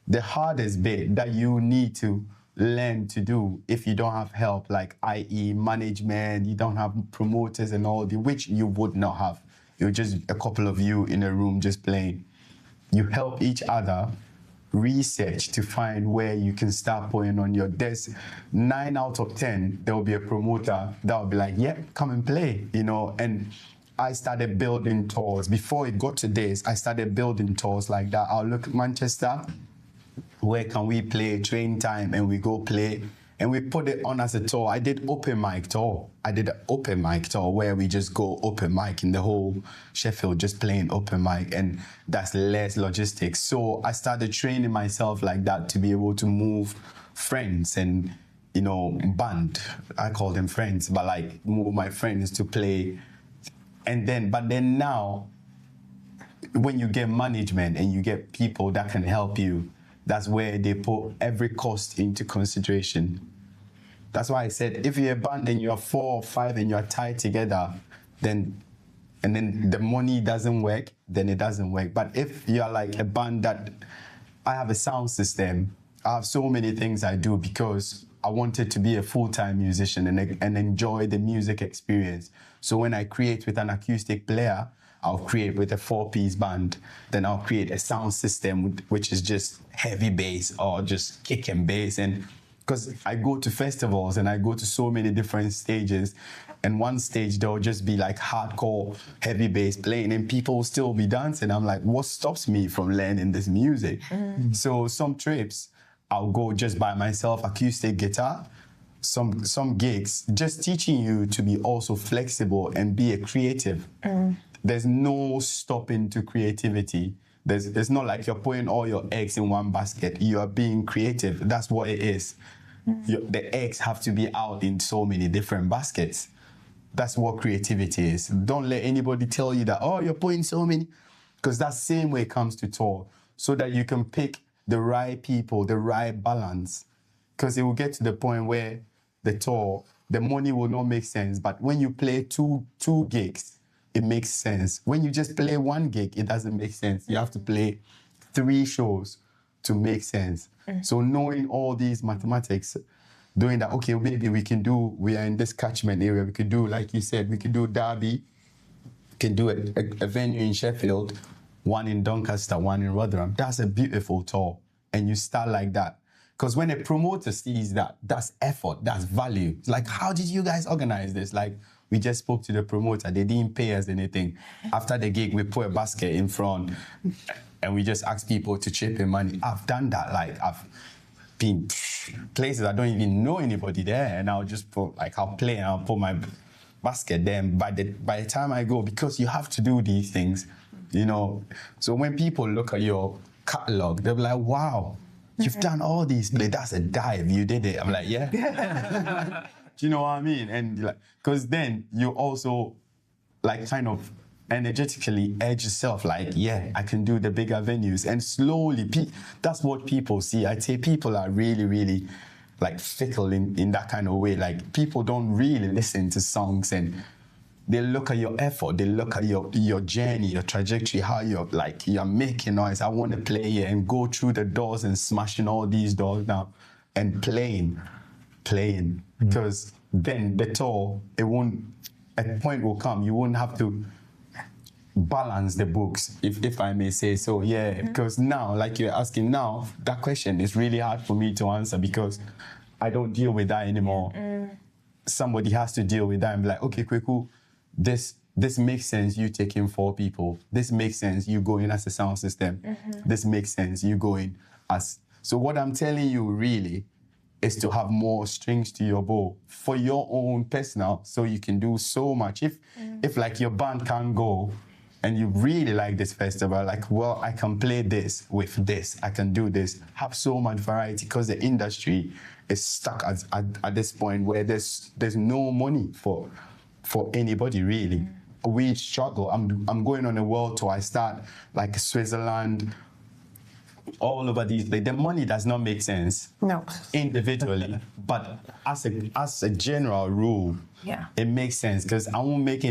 The hardest bit that you need to learn to do if you don't have help, like i.e. management, you don't have promoters and all which you would not have. You're just a couple of you in a room just playing. You help each other research to find where you can start putting on your desk. 9 out of 10, there will be a promoter that will be like, yeah, come and play, and I started building tours. Before it got to this, I started building tours like that. I'll look at Manchester, where can we play, train time, and we go play, and we put it on as a tour. I did open mic tour. I did an open mic tour where we just go open mic in the whole Sheffield, just playing open mic, and that's less logistics. So I started training myself like that to be able to move friends and, band. I call them friends, but like move my friends to play. But then now, when you get management and you get people that can help you, that's where they put every cost into consideration. That's why I said, if you're a band and you're 4 or 5 and you're tied together, and then the money doesn't work, then it doesn't work. But if you're like a band that, I have a sound system, I have so many things I do because I wanted to be a full-time musician and enjoy the music experience. So when I create with an acoustic player, I'll create with a 4-piece band. Then I'll create a sound system which is just heavy bass or just kick and bass. And because I go to festivals and I go to so many different stages, and one stage there'll just be like hardcore heavy bass playing and people will still be dancing. I'm like, what stops me from learning this music? So some trips I'll go just by myself, acoustic guitar. Some gigs, just teaching you to be also flexible and be a creative. There's no stopping to creativity. It's not like you're putting all your eggs in one basket. You are being creative. That's what it is. The eggs have to be out in so many different baskets. That's what creativity is. Don't let anybody tell you that, oh, you're putting so many, because that same way comes to tour, so that you can pick the right people, the right balance. Because it will get to the point where the tour, the money will not make sense. But when you play two gigs, it makes sense. When you just play 1 gig, it doesn't make sense. You have to play 3 shows to make sense. So knowing all these mathematics, doing that, okay, maybe we are in this catchment area, we could do, like you said, we could do Derby, we can do a venue in Sheffield, 1 in Doncaster, 1 in Rotherham. That's a beautiful tour. And you start like that. Because when a promoter sees that, that's effort, that's value. It's like, how did you guys organize this? Like, we just spoke to the promoter. They didn't pay us anything. After the gig, we put a basket in front and we just ask people to chip in money. I've done that. Like, I've been places I don't even know anybody there, and I'll just put, like, I'll play and I'll put my basket there. And by the time I go, because you have to do these things, you know. So when people look at your catalog, they'll be like, wow, you've done all these. That's a dive. You did it. I'm like, yeah. Do you know what I mean? And like, because then you also like kind of energetically edge yourself, like, yeah, I can do the bigger venues. And slowly, that's what people see. I'd say people are really, really like fickle in that kind of way. Like, people don't really listen to songs, and they look at your effort, they look at your journey, your trajectory, how you're making noise. I want to play here and go through the doors and smashing all these doors now and playing. Because then the tour, a point will come, you won't have to balance the books, if I may say so. Yeah, because now, like you're asking now, that question is really hard for me to answer because I don't deal with that anymore. Somebody has to deal with that and be like, okay, Kweku, this makes sense, you taking 4 people. This makes sense, you going as a sound system. This makes sense, you going as... So what I'm telling you really is to have more strings to your bow for your own personal, so you can do so much. If like your band can't go and you really like this festival, like, well, I can play this with this, I can do this, have so much variety, because the industry is stuck at this point where there's no money for anybody really. We struggle. I'm going on a world tour. I start like Switzerland, all over these. Like, the money does not make sense. No. Individually, but as a general rule, it makes sense, because I won't make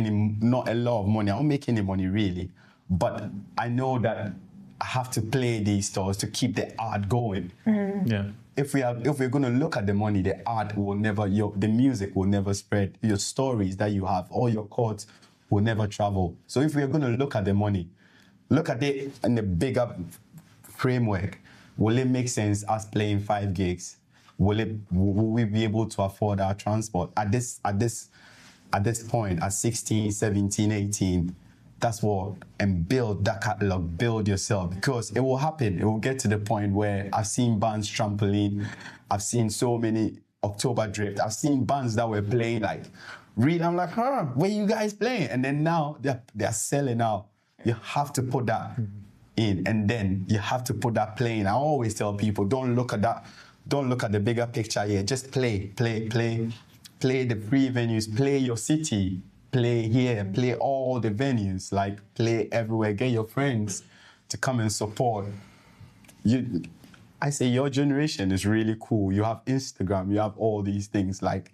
not a lot of money. I won't make any money really, but I know that I have to play these tours to keep the art going. Yeah. If we're going to look at the money, the art will never, the music will never spread. Your stories that you have, all your chords will never travel. So if we're going to look at the money, look at it in the bigger framework. Will it make sense us playing 5 gigs? Will we be able to afford our transport at this point, at 16, 17, 18? That's what, and build that catalog, build yourself, because it will happen. It will get to the point where I've seen bands trampoline, I've seen so many October Drift, I've seen bands that were playing like, really, I'm like, where you guys playing? And then now they're selling out. You have to put that in, and then you have to put that playing. I always tell people, don't look at that, don't look at the bigger picture here, just play the free venues, play your city, play here, play all the venues, like play everywhere, get your friends to come and support. I say your generation is really cool. You have Instagram, you have all these things, like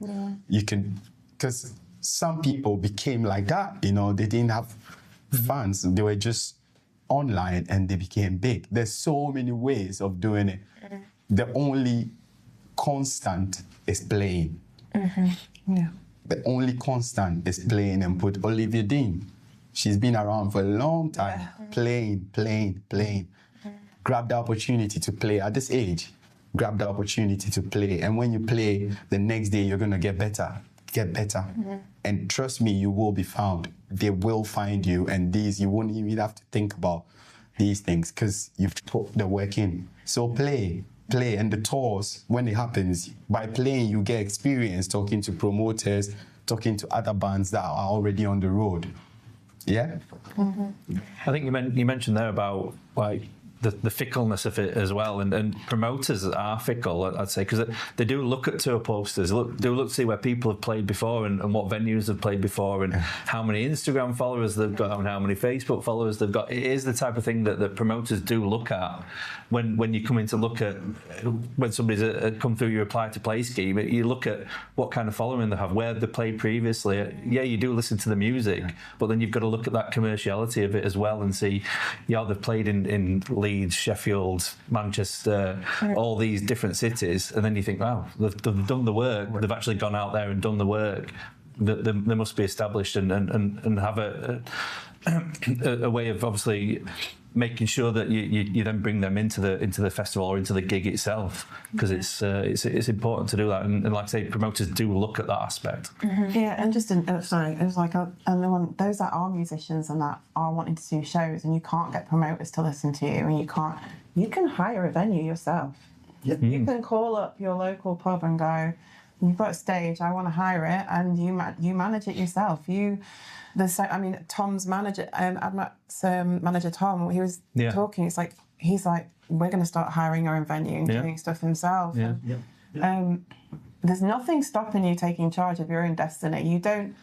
you can, because some people became like that, you know, they didn't have fans, they were just online and they became big. There's so many ways of doing it. The only constant is playing. Yeah. The only constant is playing. And put Olivia Dean. She's been around for a long time, playing. Grab the opportunity to play at this age. Grab the opportunity to play. And when you play, the next day you're gonna get better. And trust me, you will be found. They will find you, and you won't even have to think about these things because you've put the work in. So play. And the tours, when it happens, by playing, you get experience talking to promoters, talking to other bands that are already on the road. Yeah? I think you mentioned there about like the fickleness of it as well, and promoters are fickle, I'd say, because they do look at tour posters, look to see where people have played before and what venues have played before and how many Instagram followers they've got and how many Facebook followers they've got. It is the type of thing that the promoters do look at when you come in to look at, when somebody's come through your apply to play scheme, you look at what kind of following they have, where they played previously. Yeah, you do listen to the music, but then you've got to look at that commerciality of it as well and see, they've played in Leeds, Sheffield, Manchester, all these different cities, and then you think, wow, they've done the work, they've actually gone out there and done the work. They must be established and have a way of obviously making sure that you then bring them into the festival or into the gig itself, because it's important to do that, and like I say, promoters do look at that aspect. Yeah, and just sorry, it was like those that are musicians and that are wanting to do shows, and you can't get promoters to listen to you, and you can hire a venue yourself. Yep. You can call up your local pub and go, you've got a stage, I want to hire it, and you manage it yourself. Tom's manager, AdMac's manager Tom, he was talking. He's like, we're going to start hiring our own venue and doing stuff himself. Yeah. There's nothing stopping you taking charge of your own destiny. You don't.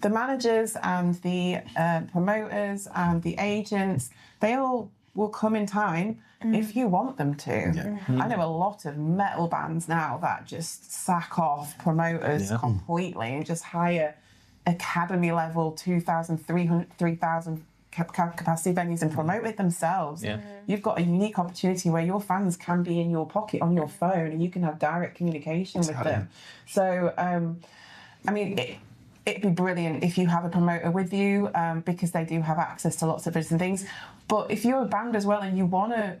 The managers and the promoters and the agents, they all will come in time if you want them to. Yeah. I know a lot of metal bands now that just sack off promoters completely and just hire academy level 2,000, 3,000 capacity venues and promote it themselves. Yeah. You've got a unique opportunity where your fans can be in your pocket on your phone and you can have direct communication with them. So, it'd be brilliant if you have a promoter with you, because they do have access to lots of different things. But if you're a band as well and you want to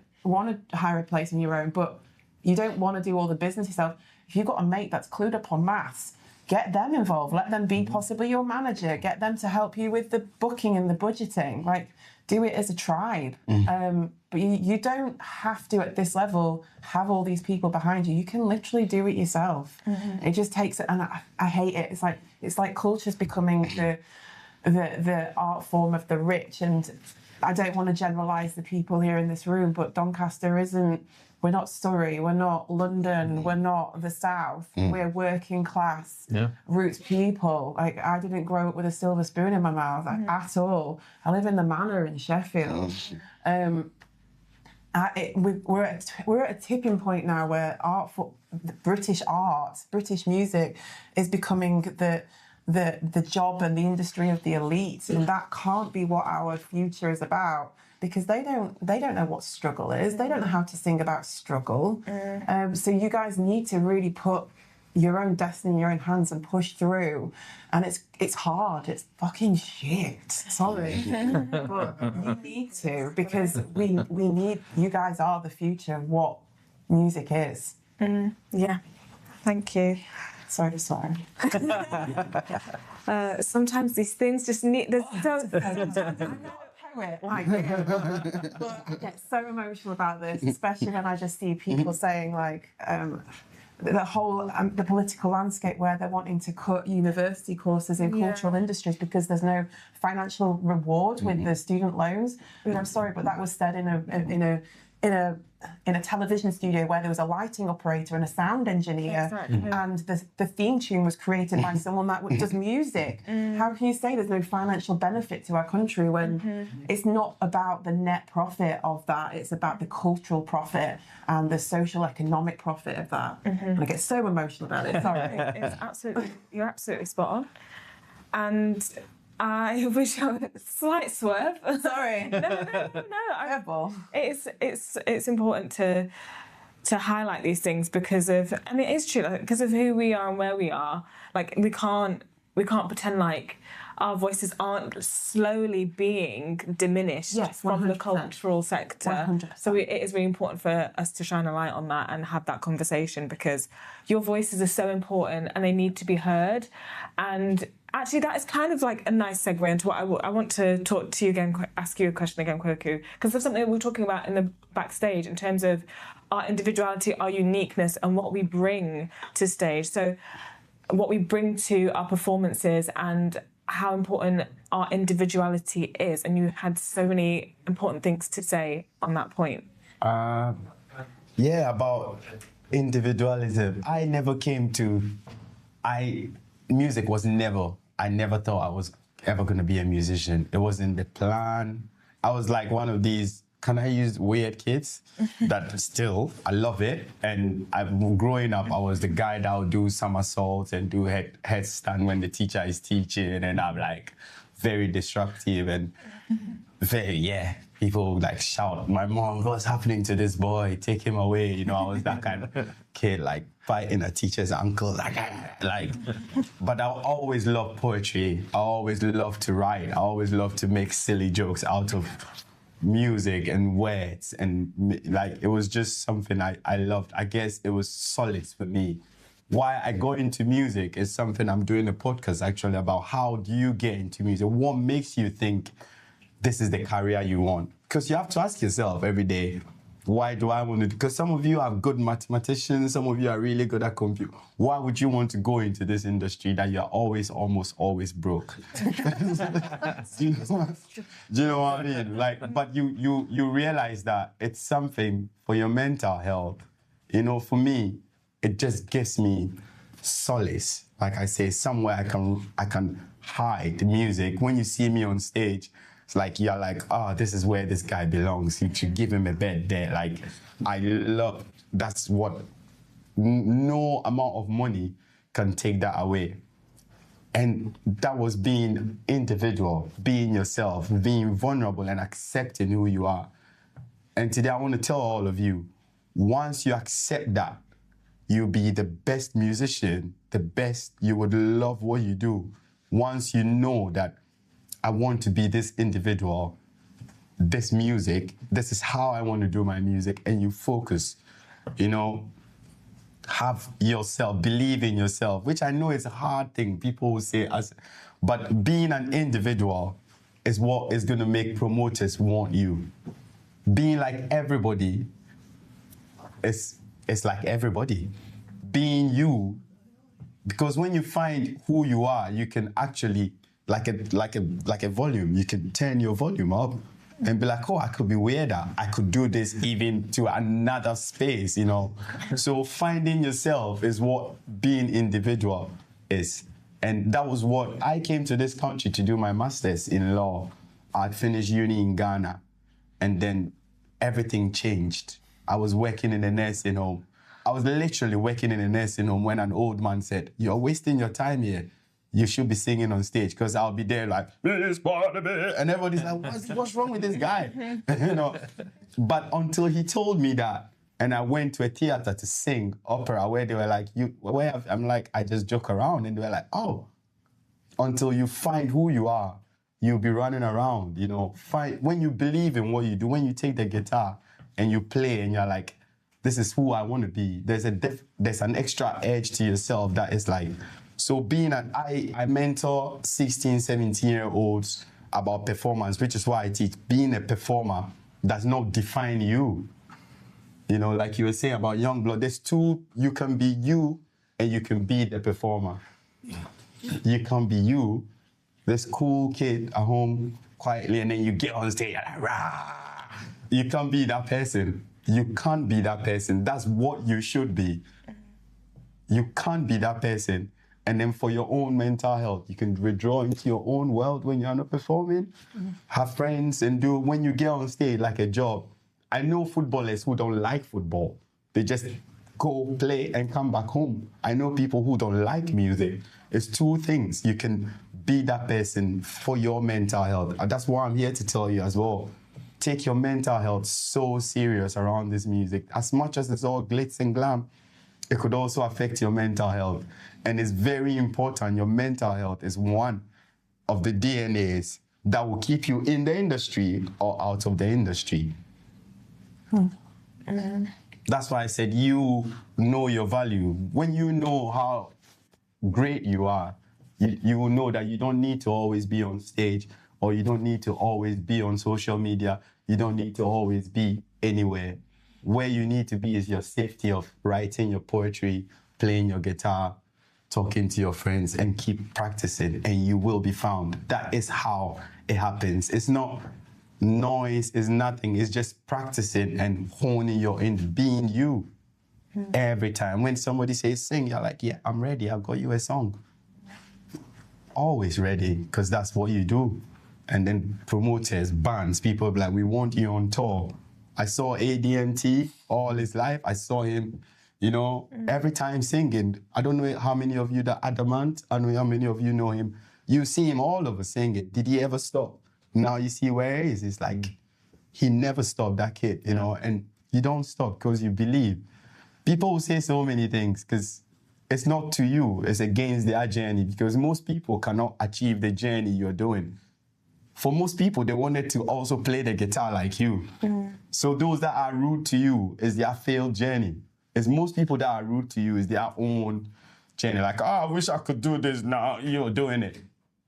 hire a place on your own, but you don't want to do all the business yourself, if you've got a mate that's clued up on maths, get them involved. Let them be possibly your manager. Get them to help you with the booking and the budgeting. Like, do it as a tribe. But you don't have to, at this level, have all these people behind you. You can literally do it yourself. It just takes it, and I hate it. It's like culture's becoming the art form of the rich, and I don't want to generalise the people here in this room, but Doncaster isn't. We're not Surrey, we're not London, we're not the South. We're working class, roots people. Like, I didn't grow up with a silver spoon in my mouth at all. I live in the Manor in Sheffield. We're at a tipping point now where British music is becoming the job and the industry of the elite, and that can't be what our future is about. Because they don't know what struggle is. They don't know how to sing about struggle. So you guys need to really put your own destiny in your own hands and push through. And it's hard. It's fucking shit. Sorry, but you need to, because we need. You guys are the future of what music is. Yeah, thank you. Sorry. Sometimes these things just need. But I get so emotional about this, especially when I just see people saying like the whole the political landscape where they're wanting to cut university courses in cultural industries because there's no financial reward with the student loans. I'm sorry, but that was said in a television studio where there was a lighting operator and a sound engineer, and the theme tune was created by someone that does music. How can you say there's no financial benefit to our country when it's not about the net profit of that, it's about the cultural profit and the social economic profit of that? And I get so emotional about it. Sorry. You're absolutely spot on. And I wish I was slight swerve. Sorry. No. It's important to highlight these things because of, and it is true, because of who we are and where we are. Like, we can't pretend like our voices aren't slowly being diminished from the cultural sector. 100%. So it is really important for us to shine a light on that and have that conversation, because your voices are so important and they need to be heard. And actually, that is kind of like a nice segue into what I want to talk to you again, ask you a question again, Kweku, because there's something that we were talking about in the backstage in terms of our individuality, our uniqueness, and what we bring to stage. So what we bring to our performances and how important our individuality is. And you had so many important things to say on that point. About individualism. I never came to... Music was never... I never thought I was ever going to be a musician. It wasn't the plan. I was like one of these, can I use weird kids? That still, I love it. And growing up, I was the guy that would do somersaults and do headstand when the teacher is teaching. And I'm like very disruptive and people like shout, my mom, what's happening to this boy? Take him away. You know, I was that kind of kid, like fighting a teacher's uncle, but I always loved poetry. I always loved to write. I always loved to make silly jokes out of music and words, and like it was just something I loved. I guess it was solace for me. Why I got into music is something I'm doing a podcast actually about. How do you get into music? What makes you think this is the career you want? Because you have to ask yourself every day, why do I want to? Because some of you are good mathematicians, some of you are really good at computer. Why would you want to go into this industry that you're almost always broke? Do you know what I mean? Like, but you realize that it's something for your mental health. You know, for me, it just gives me solace. Like I say, somewhere I can hide the music. When you see me on stage, it's like you're like, oh, this is where this guy belongs. You should give him a bed there. Like, I love, that's what, no amount of money can take that away. And that was being individual, being yourself, being vulnerable and accepting who you are. And today I want to tell all of you, once you accept that, you'll be the best musician, the best, you would love what you do. Once you know that I want to be this individual, this music, this is how I want to do my music, and you focus, you know, have yourself, believe in yourself, which I know is a hard thing, people will say, but being an individual is what is going to make promoters want you. Being like everybody is like everybody. Being you, because when you find who you are, you can actually, like a volume, you can turn your volume up and be like, oh, I could be weirder. I could do this even to another space, you know? So finding yourself is what being individual is. And that was what I came to this country to do my master's in law. I'd finished uni in Ghana, and then everything changed. I was working in a nursing home. I was literally working in a nursing home when an old man said, you're wasting your time here. You should be singing on stage, because I'll be there like, this part of it. And everybody's like, what's wrong with this guy? You know. But until he told me that, and I went to a theater to sing opera where they were like, I'm like, I just joke around. And they were like, oh, until you find who you are, you'll be running around, you know. When you believe in what you do, when you take the guitar and you play and you're like, this is who I want to be, there's an extra edge to yourself that is like, so I mentor 16, 17-year-olds about performance, which is why I teach. Being a performer does not define you. You know, like you were saying about Youngblood, there's two, you can be you and you can be the performer. You can be you, this cool kid at home quietly, and then you get on stage and like, rah. You can't be that person. You can't be that person. That's what you should be. You can't be that person. And then for your own mental health, you can withdraw into your own world when you're not performing, have friends, and do, when you get on stage like a job. I know footballers who don't like football. They just go play and come back home. I know people who don't like music. It's two things. You can be that person for your mental health. And that's why I'm here to tell you as well. Take your mental health so serious around this music. As much as it's all glitz and glam, it could also affect your mental health. And it's very important. Your mental health is one of the DNAs that will keep you in the industry or out of the industry. That's why I said you know your value. When you know how great you are, you will know that you don't need to always be on stage, or you don't need to always be on social media. You don't need to always be anywhere. Where you need to be is your safety of writing your poetry, playing your guitar, talking to your friends, and keep practicing, and you will be found. That is how it happens. It's not noise, it's nothing. It's just practicing and honing your being you. Every time. When somebody says sing, you're like, yeah, I'm ready. I've got you a song. Always ready, because that's what you do. And then promoters, bands, people be like, we want you on tour. I saw AD&T all his life. I saw him, you know, every time singing. I don't know how many of you that Adamant, I don't know how many of you know him. You see him all over singing. Did he ever stop? Now you see where he is. It's like, he never stopped, that kid, you know, and you don't stop because you believe. People will say so many things because it's not to you, it's against their journey, because most people cannot achieve the journey you're doing. for most people, they wanted to also play the guitar like you. So those that are rude to you is their failed journey. It's most people that are rude to you is their own journey. Like, oh, I wish I could do this now, you're doing it.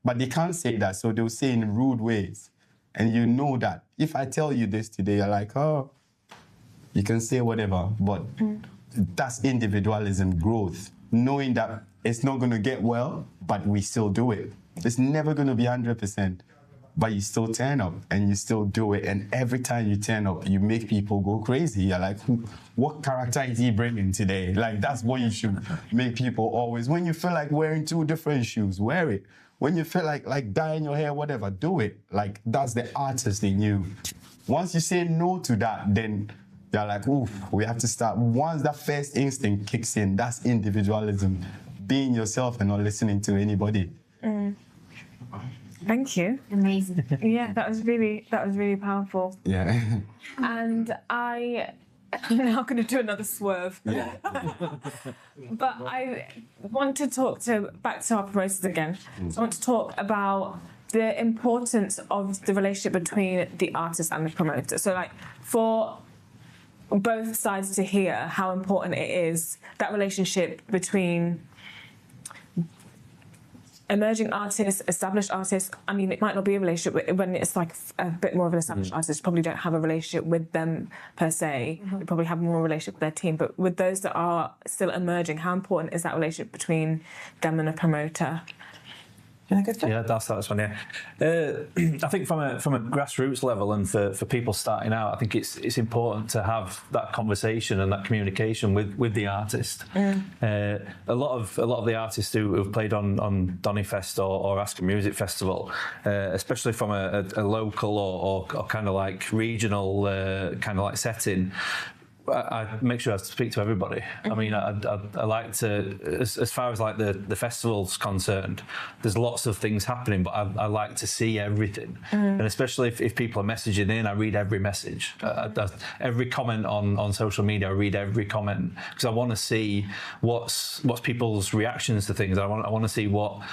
But they can't say that, so they'll say in rude ways. And you know that. If I tell you this today, you're like, oh, you can say whatever. But that's individualism, growth. Knowing that it's not going to get well, but we still do it. It's never going to be 100%. But you still turn up and you still do it. And every time you turn up, you make people go crazy. You're like, what character is he bringing today? Like, that's what you should make people always. When you feel like wearing 2 different shoes, wear it. When you feel like dyeing your hair, whatever, do it. Like, that's the artist in you. Once you say no to that, then you're like, oof, we have to start. Once that first instinct kicks in, that's individualism. Being yourself and not listening to anybody. Thank you. Amazing. Yeah, that was really powerful. Yeah. And I'm now going to do another swerve. Yeah. But I want to talk back to our promoters again. So I want to talk about the importance of the relationship between the artist and the promoter. So, like, for both sides to hear how important it is, that relationship between emerging artists, established artists. I mean, it might not be a relationship when it's like a bit more of an established artist. You probably don't have a relationship with them per se. You probably have more relationship with their team. But with those that are still emerging, how important is that relationship between them and a promoter? Yeah, that's one. Yeah, I think from a grassroots level and for people starting out, I think it's important to have that conversation and that communication with the artist. A lot of the artists who have played on DonnyFest or Ask Music Festival, especially from a local or kind of like regional kind of like setting. I make sure I speak to everybody. I mean, I like to, as far as like the festival's concerned, there's lots of things happening, but I like to see everything. And especially if people are messaging in, I read every message. Every comment on social media, I read every comment because I want to see what's people's reactions to things. I want to see what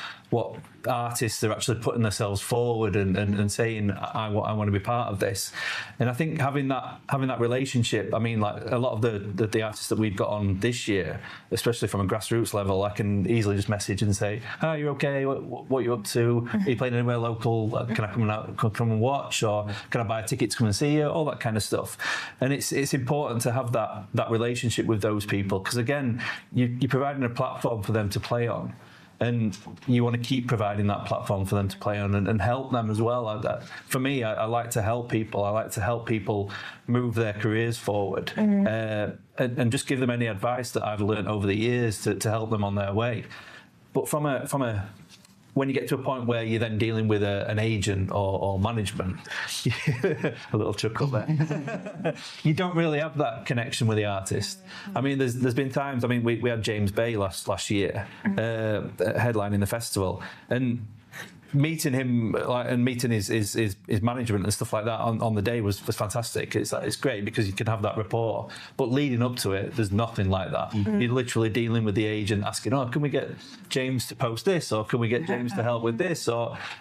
artists are actually putting themselves forward and saying I want to be part of this. And I think having that relationship, I mean, like a lot of the artists that we've got on this year, especially from a grassroots level, I can easily just message and say, "Hi, you're okay? What are you up to? Are you playing anywhere local? Can I come and watch? Or can I buy a ticket to come and see you?" All that kind of stuff. And it's important to have that relationship with those people because again, you're providing a platform for them to play on. And you want to keep providing that platform for them to play on and help them as well. For me, I like to help people. I like to help people move their careers forward and just give them any advice that I've learned over the years to help them on their way. But from a when you get to a point where you're then dealing with an agent or management, a little chuckle there, you don't really have that connection with the artist. I mean, there's been times, I mean, we had James Bay last year headlining the festival, and meeting him and meeting his management and stuff like that on the day was fantastic. It's great because you can have that rapport. But leading up to it, there's nothing like that. You're literally dealing with the agent, asking, "Oh, can we get James to post this, or can we get James to help with this?"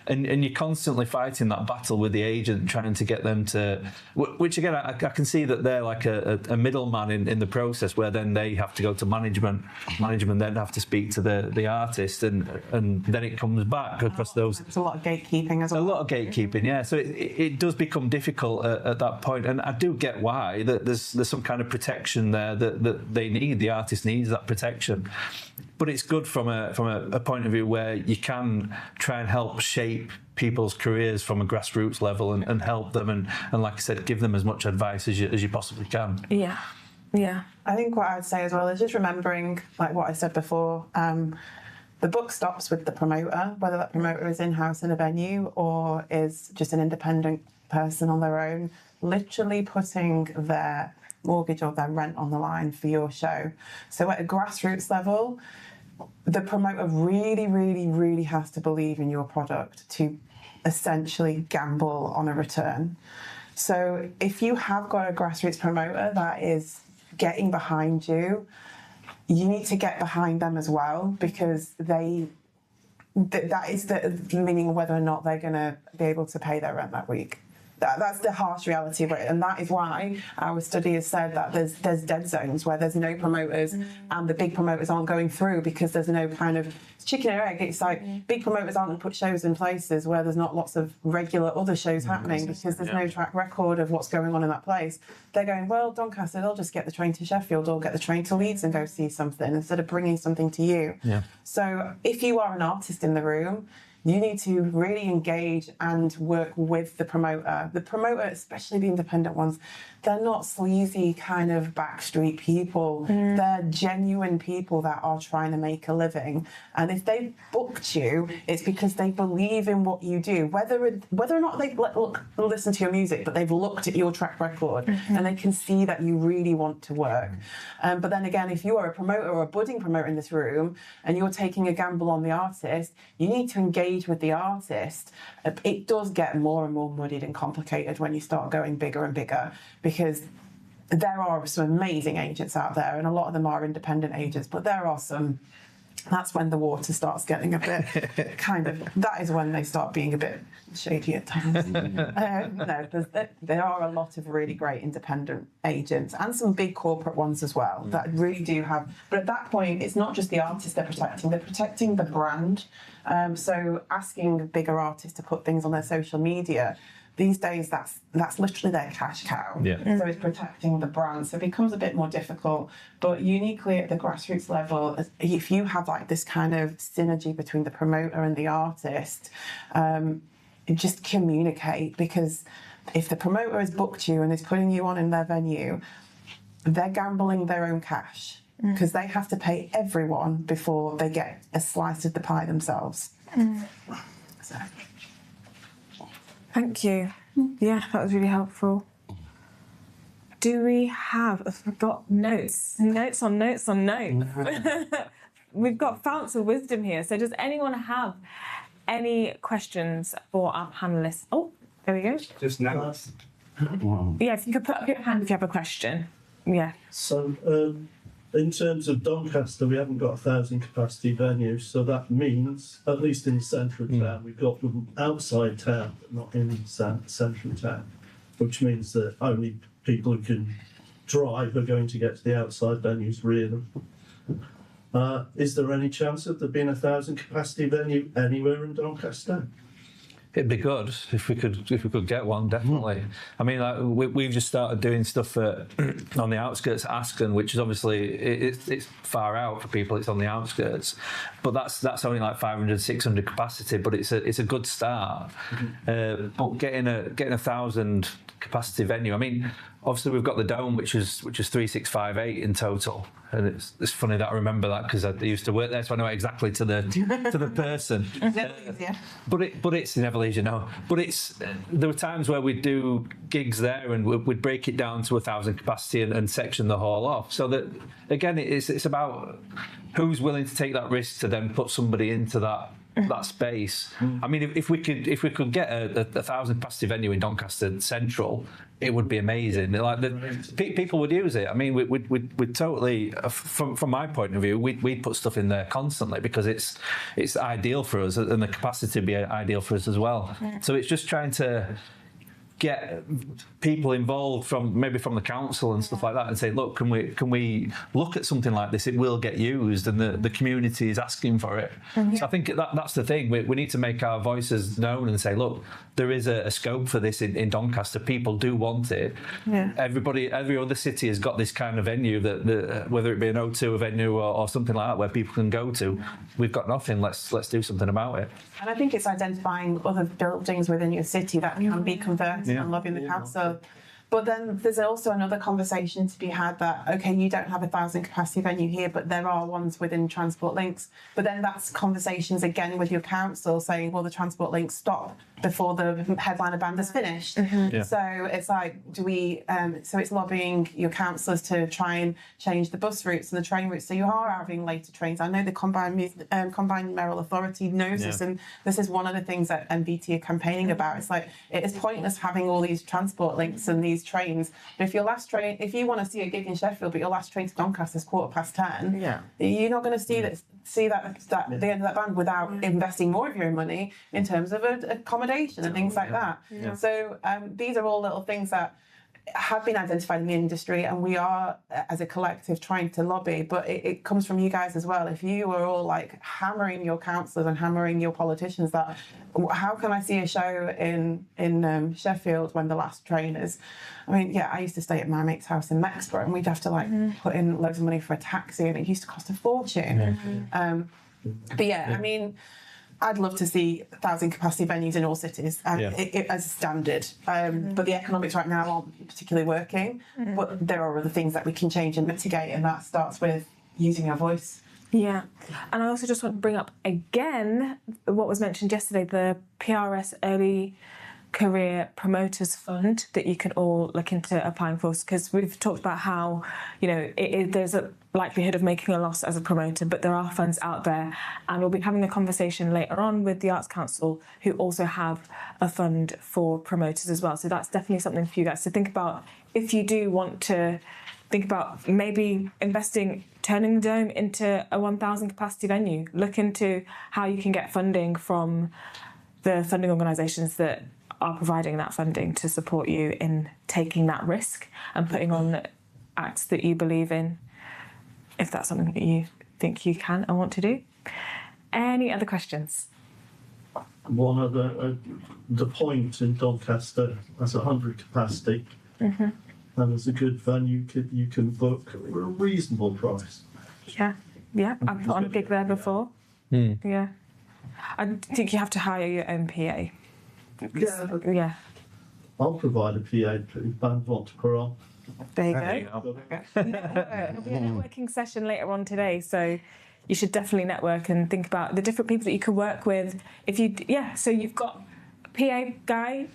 And you're constantly fighting that battle with the agent, trying to get them to. Which again, I can see that they're like a middleman in the process, where then they have to go to management. Management then have to speak to the artist, and then it comes back across those. There's a lot of gatekeeping as well. A lot of gatekeeping, yeah. So it does become difficult at that point, and I do get why. That there's some kind of protection there that they need. The artist needs that protection, but it's good from a point of view where you can try and help shape people's careers from a grassroots level and help them and like I said, give them as much advice as you possibly can. Yeah. Yeah. I think what I would say as well is just remembering, like what I said before, the buck stops with the promoter, whether that promoter is in-house in a venue or is just an independent person on their own, literally putting their mortgage or their rent on the line for your show. So at a grassroots level, the promoter really, really, really has to believe in your product to essentially gamble on a return. So if you have got a grassroots promoter that is getting behind you, you need to get behind them as well, because they that is the meaning of whether or not they're going to be able to pay their rent that week. That's the harsh reality of it, and that is why our study has said that there's dead zones where there's no promoters, and the big promoters aren't going through because there's no kind of chicken or egg. It's like big promoters aren't going to put shows in places where there's not lots of regular other shows happening because there's no track record of what's going on in that place. They're going, well, Doncaster, they'll just get the train to Sheffield or get the train to Leeds and go see something instead of bringing something to you. Yeah. So if you are an artist in the room, you need to really engage and work with the promoter. The promoter, especially the independent ones, they're not sleazy kind of backstreet people. They're genuine people that are trying to make a living. And if they've booked you, it's because they believe in what you do. Whether or not they've listen to your music, but they've looked at your track record and they can see that you really want to work. But then again, if you are a promoter or a budding promoter in this room and you're taking a gamble on the artist, you need to engage with the artist. It does get more and more muddied and complicated when you start going bigger and bigger, because there are some amazing agents out there and a lot of them are independent agents, but there are some, that's when the water starts getting a bit that is when they start being a bit shady at times. No, there are a lot of really great independent agents and some big corporate ones as well that really do have, but at that point it's not just the artist they're protecting the brand. So asking bigger artists to put things on their social media, these days that's literally their cash cow. So it's protecting the brand, so it becomes a bit more difficult. But uniquely at the grassroots level, if you have like this kind of synergy between the promoter and the artist, just communicate, because if the promoter has booked you and is putting you on in their venue, they're gambling their own cash, because they have to pay everyone before they get a slice of the pie themselves. So. Thank you. Yeah, that was really helpful. Do we have, I've got notes on notes on notes. We've got founts of wisdom here. So does anyone have any questions for our panellists? Oh, there we go. Just notes. Yeah, if you could put up your hand if you have a question. Yeah. So, in terms of Doncaster, we haven't got 1,000 capacity venues, so that means, at least in the centre of town, we've got them outside town, but not in central town, which means that only people who can drive are going to get to the outside venues, really. Is there any chance of there being 1,000 capacity venue anywhere in Doncaster? It'd be good if we could get one, definitely. I mean, like, we've just started doing stuff on the outskirts of Aston, which is obviously it's far out for people. It's on the outskirts, but that's only like 500, 600 capacity. But it's a good start. But getting a 1,000 capacity venue. I mean, obviously we've got the Dome, which is 3658 in total. And it's funny that I remember that because I used to work there, so I know exactly to the person. But it's never easy, no. But there were times where we'd do gigs there and we'd break it down to 1,000 capacity and section the hall off. So that again, it's about who's willing to take that risk to then put somebody into that space. I mean, if we could get a 1,000 capacity venue in Doncaster Central, it would be amazing. Like people would use it. I mean, we'd totally, from my point of view, we'd put stuff in there constantly because it's ideal for us, and the capacity would be ideal for us as well. So it's just trying to get people involved from the council and stuff like that and say, look, can we look at something like this? It will get used and the community is asking for it. So I think that's the thing. We need to make our voices known and say, look, there is a scope for this in Doncaster. People do want it. Every other city has got this kind of venue that whether it be an O2 venue or something like that where people can go to. We've got nothing. Let's do something about it. And I think it's identifying other buildings within your city that can be converted and lobbying the council. But then there's also another conversation to be had that, okay, you don't have 1,000 capacity venue here, but there are ones within transport links. But then that's conversations again with your council saying, well, the transport links stop before the headliner band has finished. Yeah. So it's like, do we? So it's lobbying your councillors to try and change the bus routes and the train routes. So you are having later trains. I know the Combined Mayoral Authority knows this, and this is one of the things that MBT are campaigning about. It's like it is pointless having all these transport links and these trains. But if you want to see a gig in Sheffield, but your last train to Doncaster is 10:15, you're not going to see that the end of that band without investing more of your own money in terms of accommodation and things like that. So these are all little things that have been identified in the industry, and we are, as a collective, trying to lobby, but it comes from you guys as well. If you are all like hammering your councillors and hammering your politicians that how can I see a show in Sheffield when the last train is, I mean, I used to stay at my mate's house in Mexborough, and we'd have to like put in loads of money for a taxi, and it used to cost a fortune. But I mean, I'd love to see 1,000 capacity venues in all cities as standard. But the economics right now aren't particularly working. But there are other things that we can change and mitigate, and that starts with using our voice. Yeah. And I also just want to bring up again what was mentioned yesterday, the PRS Early Career Promoters Fund that you can all look into applying for, because we've talked about how, there's a likelihood of making a loss as a promoter, but there are funds out there, and we'll be having a conversation later on with the Arts Council, who also have a fund for promoters as well. So that's definitely something for you guys to think about if you do want to think about maybe turning the Dome into a 1,000 capacity venue. Look into how you can get funding from the funding organisations that are providing that funding to support you in taking that risk and putting on acts that you believe in, if that's something that you think you can and want to do. Any other questions? One other, the Point in Doncaster has 100 capacity, and there's a good venue you can book at a reasonable price. Yeah, I've put on a gig there before. Yeah. I think you have to hire your own PA. Yeah. I'll provide a PA if the band want to put on. There you go. It'll be a networking session later on today, so you should definitely network and think about the different people that you can work with. So you've got a PA guy,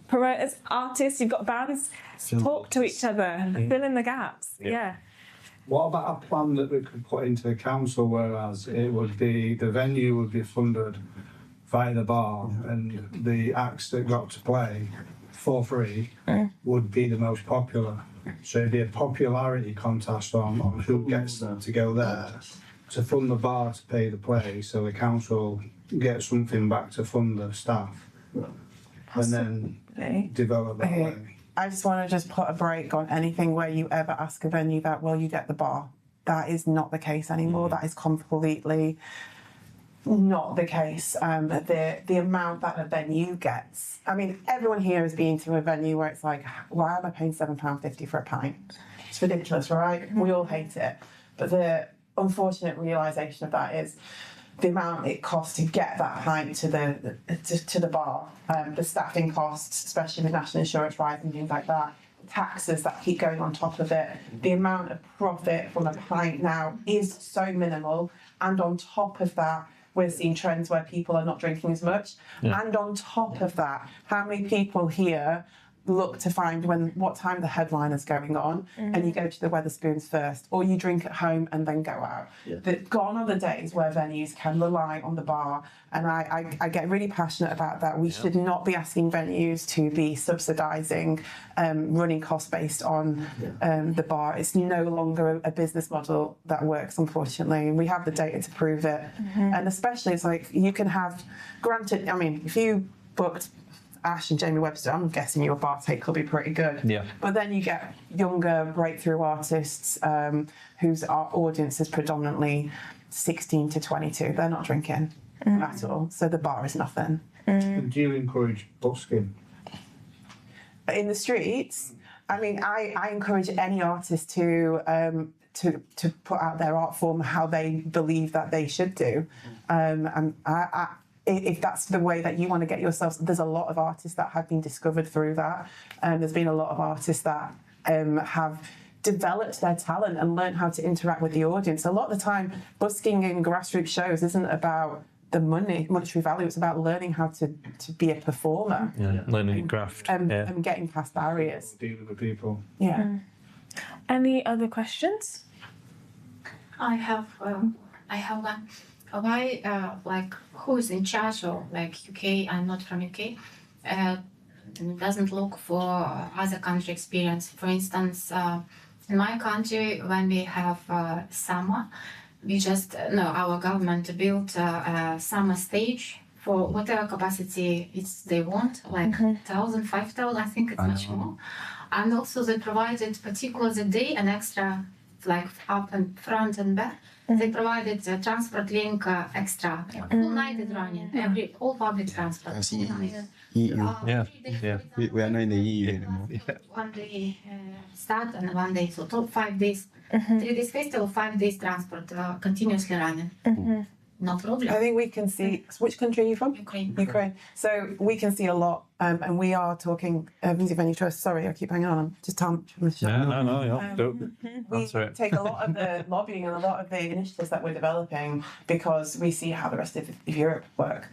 promoters, artists, you've got bands. Talk to each other, fill in the gaps. Yeah. What about a plan that we could put into the council, whereas it would be the venue would be funded via the bar, and the acts that got to play for free would be the most popular. So it'd be a popularity contest on who gets to go there to fund the bar to pay the play, so the council gets something back to fund the staff, and then develop that way. I just want to put a break on anything where you ever ask a venue that, will you get the bar? That is not the case anymore. That is completely not the case. The amount that a venue gets, I mean, everyone here has been to a venue where it's like, why am I paying £7.50 for a pint? It's ridiculous, right? We all hate it. But the unfortunate realisation of that is the amount it costs to get that pint to the bar, the staffing costs, especially with national insurance rising and things like that, taxes that keep going on top of it. The amount of profit from a pint now is so minimal, and on top of that, we're seeing trends where people are not drinking as much. And on top of that, how many people here look to find what time the headliner's going on, and you go to the Wetherspoons first, or you drink at home and then go out. Gone are the days where venues can rely on the bar, and I get really passionate about that. We should not be asking venues to be subsidising running costs based on the bar. It's no longer a business model that works, unfortunately, and we have the data to prove it. And especially, it's like, you can have, granted, I mean, if you booked Ash and Jamie Webster, I'm guessing your bar take will be pretty good. Yeah. But then you get younger breakthrough artists whose audience is predominantly 16 to 22. They're not drinking at all, so the bar is nothing. Do you encourage busking? In the streets, I mean, I encourage any artist to put out their art form how they believe that they should do. And if that's the way that you want to get yourself, there's a lot of artists that have been discovered through that. There's been a lot of artists that have developed their talent and learned how to interact with the audience. A lot of the time, busking in grassroots shows isn't about the monetary value. It's about learning how to be a performer. Learning your craft. And getting past barriers. Dealing with people. Yeah. Any other questions? I have one. Why, who is in charge of UK? I'm not from UK. Doesn't look for other country experience. For instance, in my country, when we have summer, we just our government built a summer stage for whatever capacity they want, 1,000, 5,000. I think it's much more. And also they provided particular the day an extra, up and front and back. They provided the transport link extra. Full night is running. All public transport. EU. We are not in the EU anymore. One day start and one day, so top 5 days. 3 days festival, 5 days transport continuously running. No problem. I think we can see. Which country are you from? Ukraine. So we can see a lot, and we are talking Music Venue Trust. Sorry, I keep hanging on. I'm just telling. We take a lot of the lobbying and a lot of the initiatives that we're developing because we see how the rest of Europe work.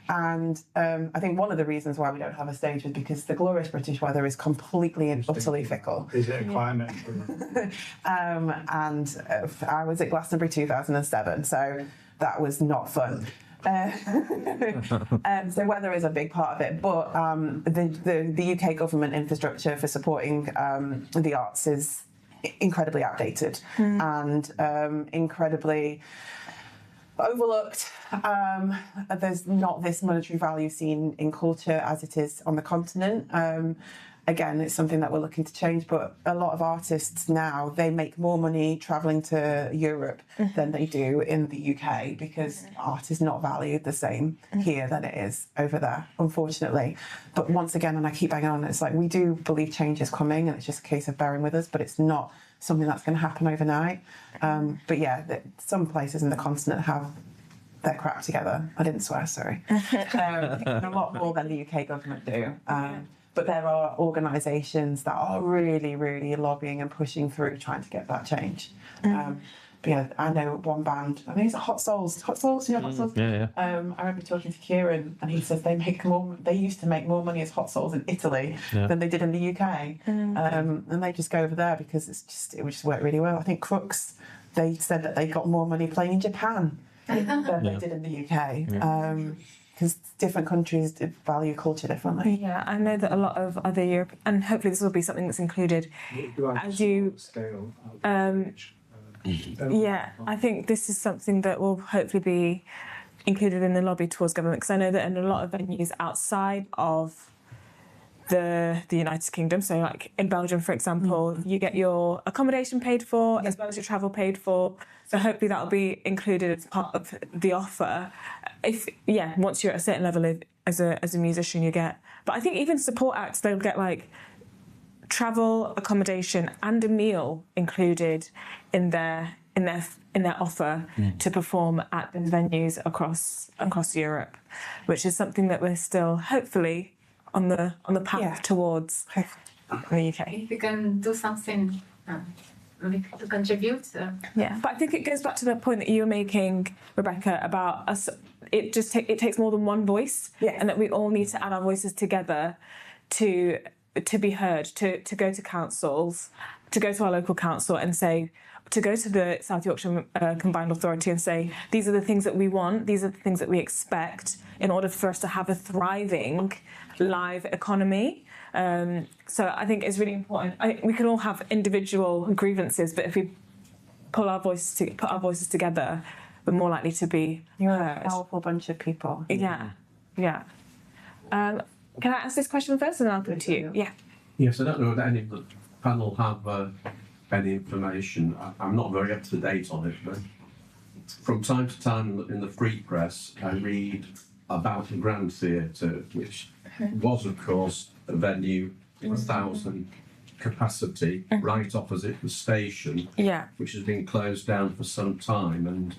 And I think one of the reasons why we don't have a stage is because the glorious British weather is completely and utterly fickle. Is it a climate? And I was at Glastonbury 2007, so that was not fun. So weather is a big part of it, but the UK government infrastructure for supporting the arts is incredibly outdated and incredibly overlooked. There's not this monetary value seen in culture as it is on the continent. Again, it's something that we're looking to change, but a lot of artists now, they make more money travelling to Europe than they do in the UK because art is not valued the same here than it is over there, unfortunately. But once again, and I keep banging on, it's we do believe change is coming and it's just a case of bearing with us, but it's not something that's going to happen overnight. But yeah, some places in the continent have their crap together. I didn't swear, sorry. A lot more than the UK government do. But there are organisations that are really, really lobbying and pushing through trying to get that change. But yeah, I know one band, I think it's Hot Souls. Hot Souls, you know Hot Souls? Yeah. I remember talking to Kieran and he says they used to make more money as Hot Souls in Italy than they did in the UK. And they just go over there because it would just work really well. I think Crooks, they said that they got more money playing in Japan than they did in the UK. Because different countries value culture differently. Yeah, I know that a lot of other Europe, and hopefully this will be something that's included as you. Yeah, I think this is something that will hopefully be included in the lobby towards government, because I know that in a lot of venues outside of the United Kingdom, so like in Belgium, for example, you get your accommodation paid for as well as your travel paid for. So hopefully that will be included as part of the offer. Once you're at a certain level as a musician, you get. But I think even support acts, they'll get travel, accommodation, and a meal included in their offer to perform at the venues across Europe, which is something that we're still hopefully on the path towards the UK. If we can do something to contribute. Yeah, but I think it goes back to the point that you were making, Rebecca, about us. It takes more than one voice, and that we all need to add our voices together to be heard. To go to councils, to go to our local council and say, to go to the South Yorkshire Combined Authority and say, these are the things that we want, these are the things that we expect in order for us to have a thriving live economy. So I think it's really important. We can all have individual grievances, but if we put our voices together, we're more likely to be heard. A powerful bunch of people. Yeah. Can I ask this question first, and then I'll go to you? Yeah. Yes, I don't know if any of the panel have any information. I'm not very up to date on it, but from time to time in the free press, I read about the Grand Theatre, which was, of course, a venue, 1,000 capacity, right opposite the station, which has been closed down for some time. And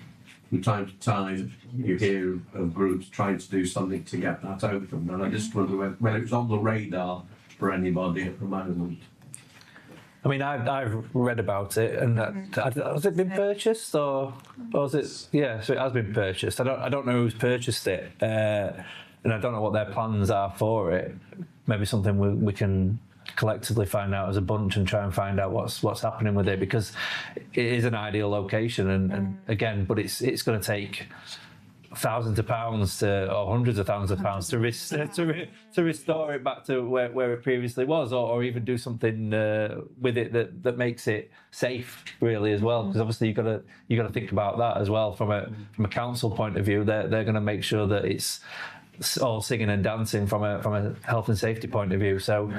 from time to time, you hear of groups trying to do something to get that open. And I just wonder whether it was on the radar for anybody at the moment. I mean, I've read about it, and has it been purchased or is it? Yeah, so it has been purchased. I don't know who's purchased it, and I don't know what their plans are for it. Maybe something we can collectively find out as a bunch and try and find out what's happening with it, because it is an ideal location, and again, but it's going to take thousands of pounds or hundreds of thousands of pounds to restore it back to where it previously was, or even do something with it that makes it safe, really, as well. Because obviously you got to think about that as well from a council point of view. They're going to make sure that it's all singing and dancing from a health and safety point of view. So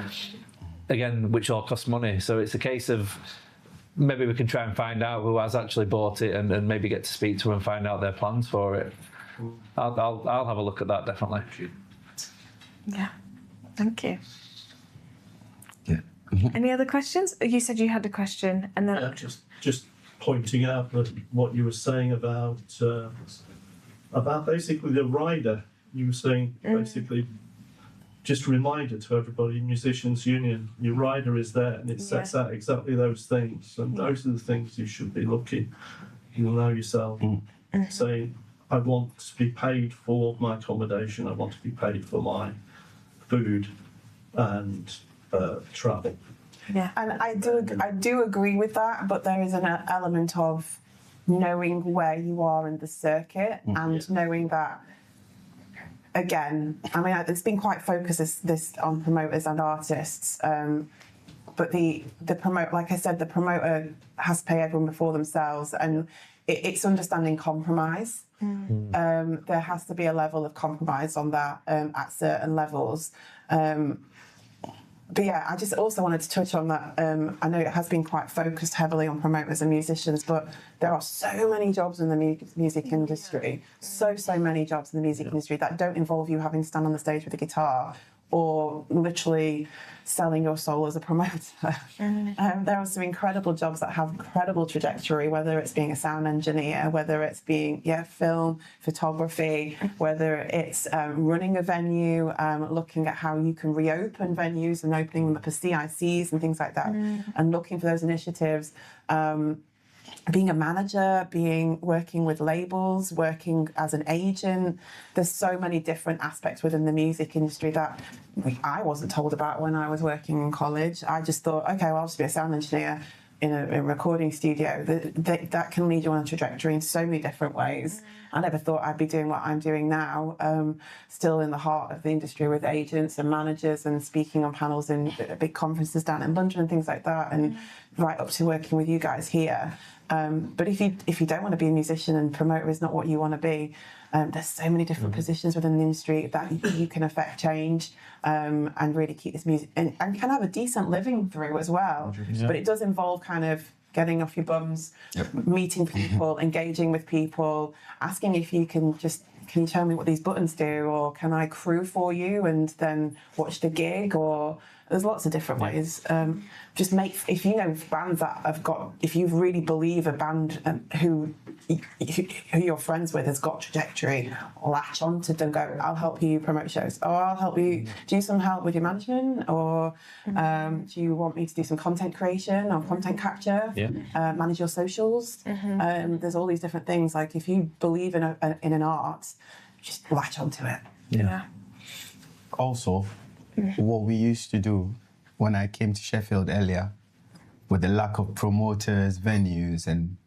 again, which all costs money. So it's a case of maybe we can try and find out who has actually bought it and maybe get to speak to them and find out their plans for it. I'll have a look at that, definitely. Yeah, thank you. Yeah. Any other questions? You said you had a question, and then just pointing out that what you were saying about basically the rider. You were saying basically just a reminder to everybody, Musicians Union, your rider is there, and it sets out exactly those things, and those are the things you should be looking. You'll know yourself, saying, I want to be paid for my accommodation, I want to be paid for my food and travel. Yeah, and I do agree with that, but there is an element of knowing where you are in the circuit and knowing that. Again, I mean, it's been quite focused this on promoters and artists, but the promoter, like I said, the promoter has to pay everyone before themselves, and it's understanding compromise. There has to be a level of compromise on that at certain levels. But yeah, I just also wanted to touch on that. I know it has been quite focused heavily on promoters and musicians, but there are so many jobs in the music industry, so many jobs in the music industry that don't involve you having to stand on the stage with a guitar or literally selling your soul as a promoter. There are some incredible jobs that have incredible trajectory, whether it's being a sound engineer, whether it's being film, photography, whether it's running a venue, looking at how you can reopen venues and opening them up as CICs and things like that, and looking for those initiatives. Being a manager, working with labels, working as an agent. There's so many different aspects within the music industry that I wasn't told about when I was working in college. I just thought, okay, well, I'll just be a sound engineer in a recording studio. That can lead you on a trajectory in so many different ways. I never thought I'd be doing what I'm doing now, still in the heart of the industry with agents and managers and speaking on panels in big conferences down in London and things like that, and right up to working with you guys here. But if you don't want to be a musician and promoter is not what you want to be, there's so many different positions within the industry that you can affect change and really keep this music and can have a decent living through as well. But it does involve kind of getting off your bums, meeting people, engaging with people, asking if you can you tell me what these buttons do, or can I crew for you and then watch the gig, or there's lots of different ways. If you know bands that have got, if you really believe a band who you're friends with has got trajectory, latch on to them, go, I'll help you promote shows, or I'll help you, do you some help with your management, or do you want me to do some content creation or content capture, manage your socials? There's all these different things. Like if you believe in an art, just latch onto it. Yeah. Also, what we used to do when I came to Sheffield earlier, with the lack of promoters, venues, and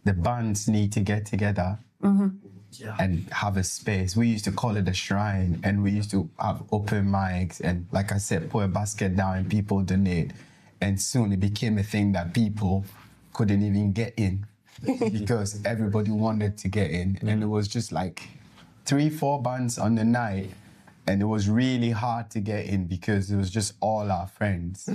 the bands need to get together and have a space. We used to call it a shrine, and we used to have open mics and, like I said, put a basket down and people donate. And soon it became a thing that people couldn't even get in because everybody wanted to get in. And it was just like 3-4 bands on the night. And it was really hard to get in because it was just all our friends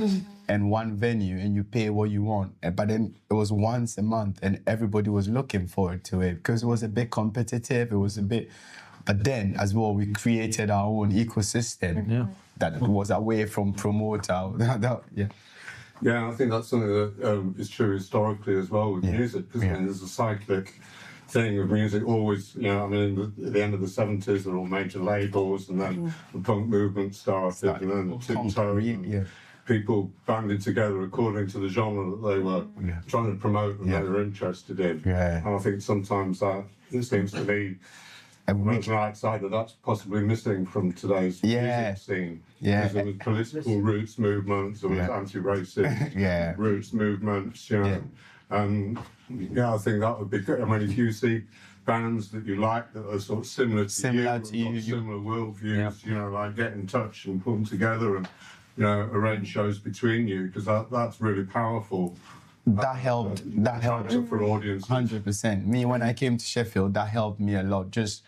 and one venue, and you pay what you want. But then it was once a month and everybody was looking forward to it because it was a bit competitive. It was a bit, but then as well, we created our own ecosystem that was away from promoter. Yeah, I think that's something that is true historically as well with music, because there's a cyclic thing of music always, at the end of the 70s, there were all major labels, and then the punk movement started, and then tiptoed. people banded together according to the genre that they were trying to promote and they were interested in. Yeah. And I think sometimes that, it seems to me, as an outsider, that's possibly missing from today's music scene. Because there was political roots movements, there was anti-racist roots movements, you know. And I think that would be good. I mean, if you see bands that you like that are sort of similar to you, similar worldviews, you know, like get in touch and put them together and, you know, arrange shows between you, because that's really powerful. That helped for audiences. 100%. Me, when I came to Sheffield, that helped me a lot. Just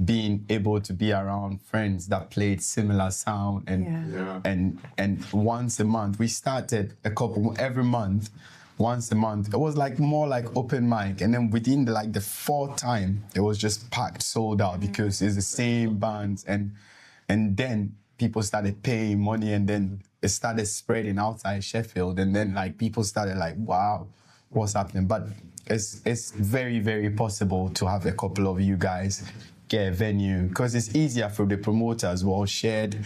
being able to be around friends that played similar sound and once a month we started every month. Once a month, it was like more like open mic, and then within the fourth time, it was just packed, sold out, because it's the same bands, and then people started paying money, and then it started spreading outside Sheffield, and then like people started like, wow, what's happening? But it's very, very possible to have a couple of you guys get a venue, because it's easier for the promoter as well. Shared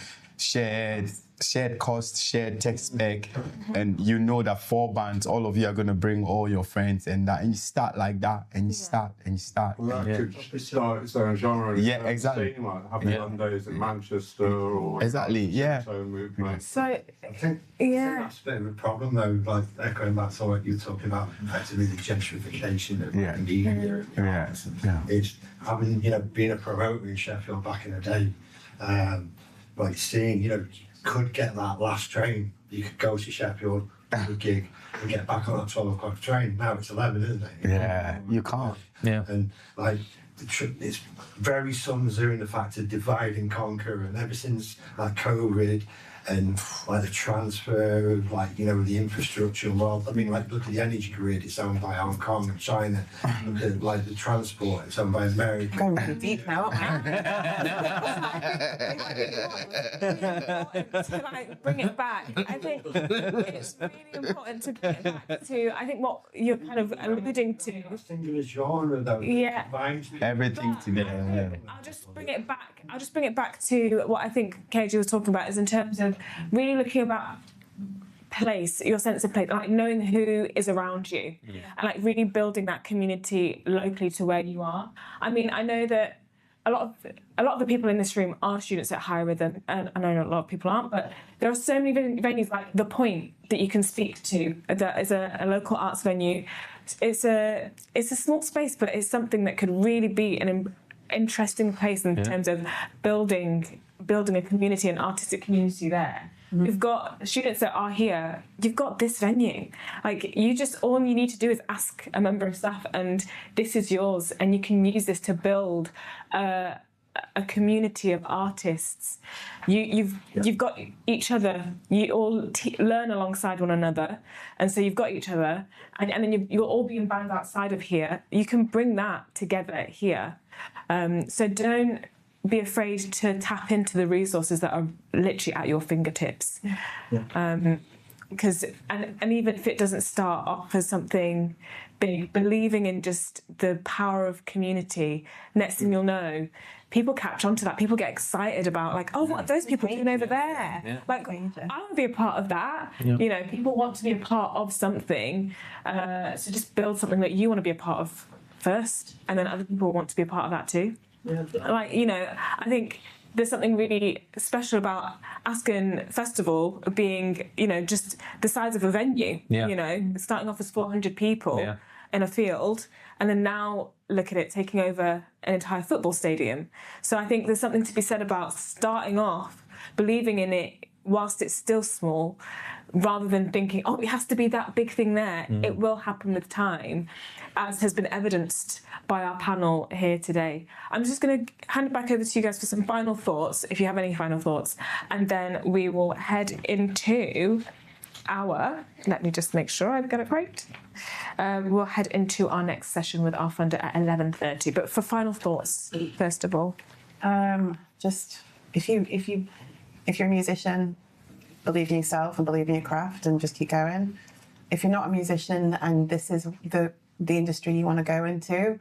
cost, shared tech spec, and you know that 4 bands, all of you are going to bring all your friends, and you start like that, and you start. Well, that could start its own genre. Exactly. Scene, like having Mondays in Manchester or exactly, So I think that's a bit of a problem, though. Like echoing back to what you were talking about, effectively the gentrification of media. It's having, you know, being a promoter in Sheffield back in the day, like seeing, you know, could get that last train. You could go to Sheffield, do a gig, and get back on that 12 o'clock train. Now it's 11, isn't it? Yeah, you can't. Yeah. And like, it's very Sun Tzu in the fact of divide and conquer, and ever since like COVID and like the transfer of like, you know, the infrastructure world. I mean, like look at the energy grid, it's owned by Hong Kong and China. Look at like the transport, it's owned by America. Going really deep now, aren't we? To like bring it back, I think it's really important to bring it back to, I think what you're kind of alluding to. Think of a genre though. Yeah. Everything together. I'll just bring it back to what I think KJ was talking about, is in terms of really looking about place, your sense of place, like knowing who is around you, and like really building that community locally to where you are. I mean, I know that a lot of the people in this room are students at Higher Rhythm, and I know a lot of people aren't, but there are so many venues like The Point that you can speak to. That is a local arts venue. It's a small space, but it's something that could really be an interesting place in terms of building a community, an artistic community there. We've got students that are here. You've got this venue. Like all you need to do is ask a member of staff, and this is yours, and you can use this to build a community of artists. You've got each other. You all learn alongside one another, and so you've got each other, and then you'll all be in bands outside of here. You can bring that together here. So don't be afraid to tap into the resources that are literally at your fingertips. Because and even if it doesn't start off as something big, believing in just the power of community, next thing you'll know, people catch on to that. People get excited about like, oh, what are those people doing over there? Like, I want to be a part of that. You know, people want to be a part of something. So just build something that you want to be a part of first, and then other people want to be a part of that too. Like, you know, I think there's something really special about Asken Festival being, you know, just the size of a venue. You know, starting off as 400 people in a field, and then now look at it taking over an entire football stadium. So I think there's something to be said about starting off, believing in it whilst it's still small, rather than thinking, oh, it has to be that big thing there. It will happen with time, as has been evidenced by our panel here today. I'm just going to hand it back over to you guys for some final thoughts, if you have any final thoughts, and then we will head into let me just make sure I've got it right. We'll head into our next session with our funder at 11:30. But for final thoughts, first of all, just if you're a musician, believe in yourself and believe in your craft, and just keep going. If you're not a musician and this is the industry you want to go into,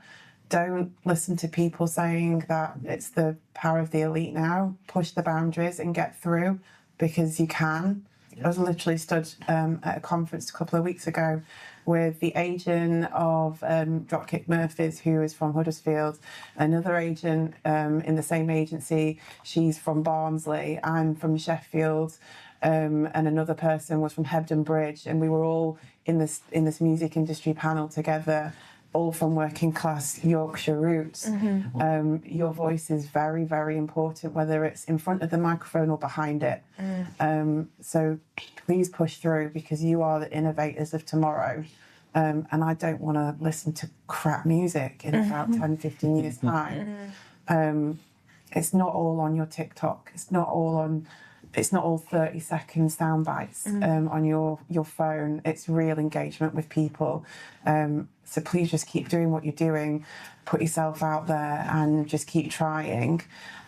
don't listen to people saying that it's the power of the elite now. Push the boundaries and get through, because you can. was literally stood at a conference a couple of weeks ago with the agent of Dropkick Murphys, who is from Huddersfield, another agent in the same agency, she's from Barnsley, I'm from Sheffield, and another person was from Hebden Bridge, and we were all in this music industry panel together, all from working class Yorkshire roots. Your voice is very, very important, whether it's in front of the microphone or behind it. So please push through, because you are the innovators of tomorrow. And I don't want to listen to crap music in about 10, 15 years' time. It's not all on your TikTok. It's not all 30-second sound bites on your phone. It's real engagement with people. So please just keep doing what you're doing, put yourself out there and just keep trying.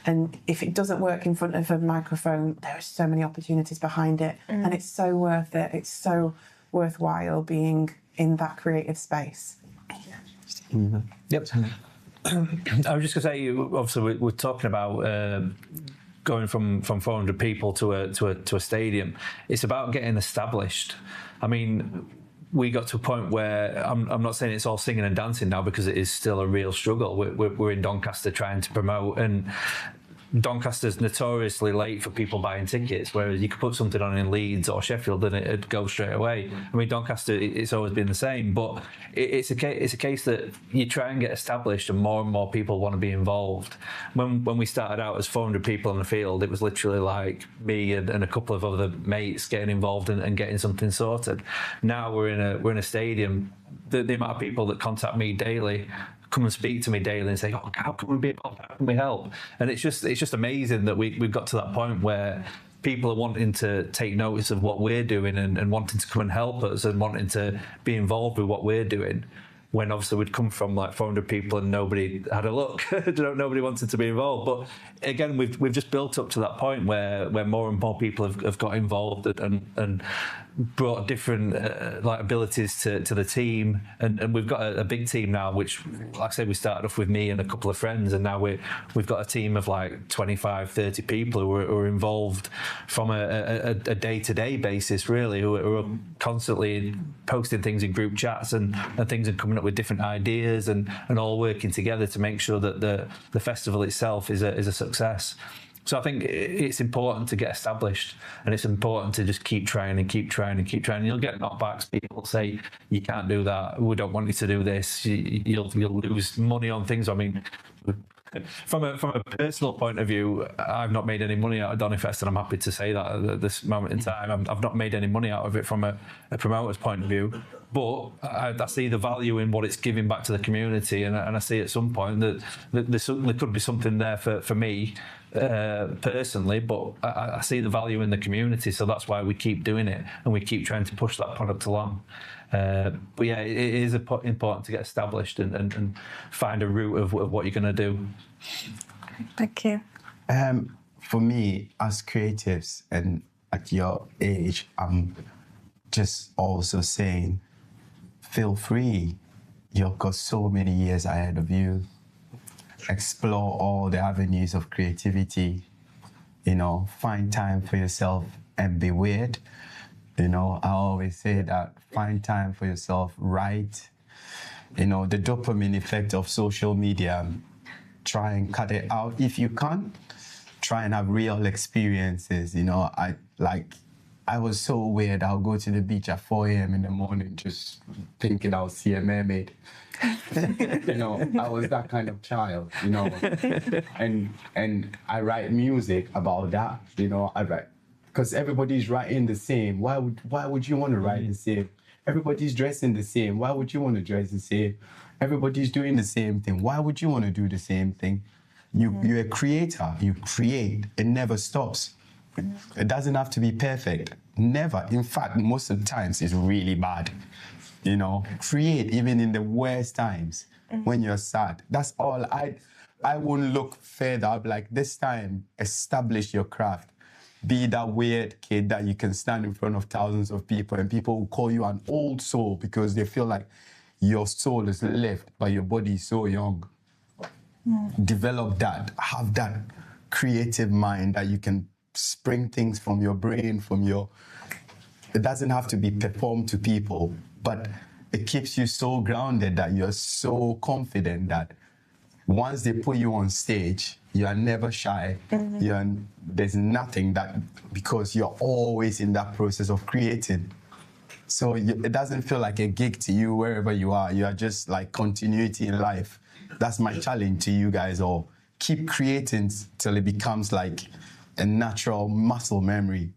And if it doesn't work in front of a microphone, there are so many opportunities behind it. And it's so worth it. It's so worthwhile being in that creative space. Yep. I was just going to say, obviously, we're talking about going from 400 people to a stadium. It's about getting established. I mean, we got to a point where I'm not saying it's all singing and dancing now, because it is still a real struggle. We're in Doncaster trying to promote, and Doncaster's notoriously late for people buying tickets, whereas you could put something on in Leeds or Sheffield and it'd go straight away. I mean, Doncaster, it's always been the same, but it's a case that you try and get established and more people want to be involved. When we started out as 400 people on the field, it was literally like me and a couple of other mates getting involved and getting something sorted. Now we're in a stadium. The amount of people that contact me daily, come and speak to me daily and say, "Oh, how can we be involved? How can we help?" And it's just amazing that we've got to that point where people are wanting to take notice of what we're doing and wanting to come and help us and wanting to be involved with what we're doing. When obviously we'd come from like 400 people and nobody had a look, nobody wanted to be involved. But again, we've just built up to that point where more and more people have got involved and brought different abilities to the team, and we've got a big team now, which, like I said, we started off with me and a couple of friends, and now we've got a team of like 25, 30 people who are involved from a day-to-day basis, really, who are constantly posting things in group chats and things, and coming up with different ideas and all working together to make sure that the festival itself is a success. So I think it's important to get established, and it's important to just keep trying and keep trying and keep trying. You'll get knockbacks. People say, "You can't do that. We don't want you to do this. You'll lose money on things." I mean, from a personal point of view, I've not made any money out of DonnyFest, and I'm happy to say that at this moment in time. I've not made any money out of it from a promoter's point of view, but I see the value in what it's giving back to the community, and I see at some point that there certainly could be something there for me personally, but I see the value in the community, so that's why we keep doing it and we keep trying to push that product along. But yeah, it is important to get established and find a route of what you're going to do. Thank you. For me, as creatives and at your age, I'm just also saying, feel free. You've got so many years ahead of you. Explore all the avenues of creativity. Find time for yourself and be weird. I always say that, find time for yourself, write. The dopamine effect of social media, try and cut it out if you can. Try and have real experiences. I was so weird. I'll go to the beach at 4 a.m. in the morning just thinking I'll see a mermaid. I was that kind of child, and I write music about that, I write, because everybody's writing the same. Why would you want to write the same? Everybody's dressing the same. Why would you want to dress the same? Everybody's doing the same thing. Why would you want to do the same thing? You're a creator. You create. It never stops. It doesn't have to be perfect. Never. In fact, most of the times it's really bad. Create even in the worst times when you're sad. That's all. I won't look further. I'll be like, this time, establish your craft. Be that weird kid that you can stand in front of thousands of people and people will call you an old soul because they feel like your soul is left, but your body is so young. Develop that. Have that creative mind that you can spring things from your brain, from your it doesn't have to be performed to people, but it keeps you so grounded that you're so confident that once they put you on stage, you are never shy. There's nothing that, because you're always in that process of creating. So it doesn't feel like a gig to you wherever you are. You are just like continuity in life. That's my challenge to you guys all. Keep creating till it becomes like a natural muscle memory.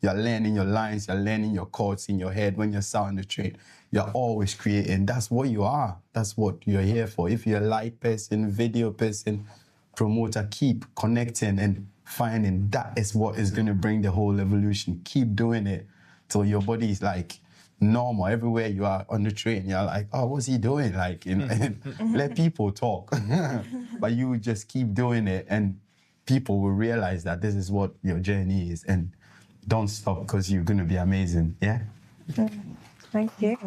You're learning your lines, you're learning your chords in your head when you're sat on the train. You're always creating. That's what you are. That's what you're here for. If you're a light person, video person, promoter, keep connecting and finding that is what is going to bring the whole evolution. Keep doing it till your body is like normal. Everywhere you are on the train, you're like, oh, what's he doing? Like, you know, let people talk. But you just keep doing it and people will realize that this is what your journey is. And don't stop because you're going to be amazing. Yeah? Thank you.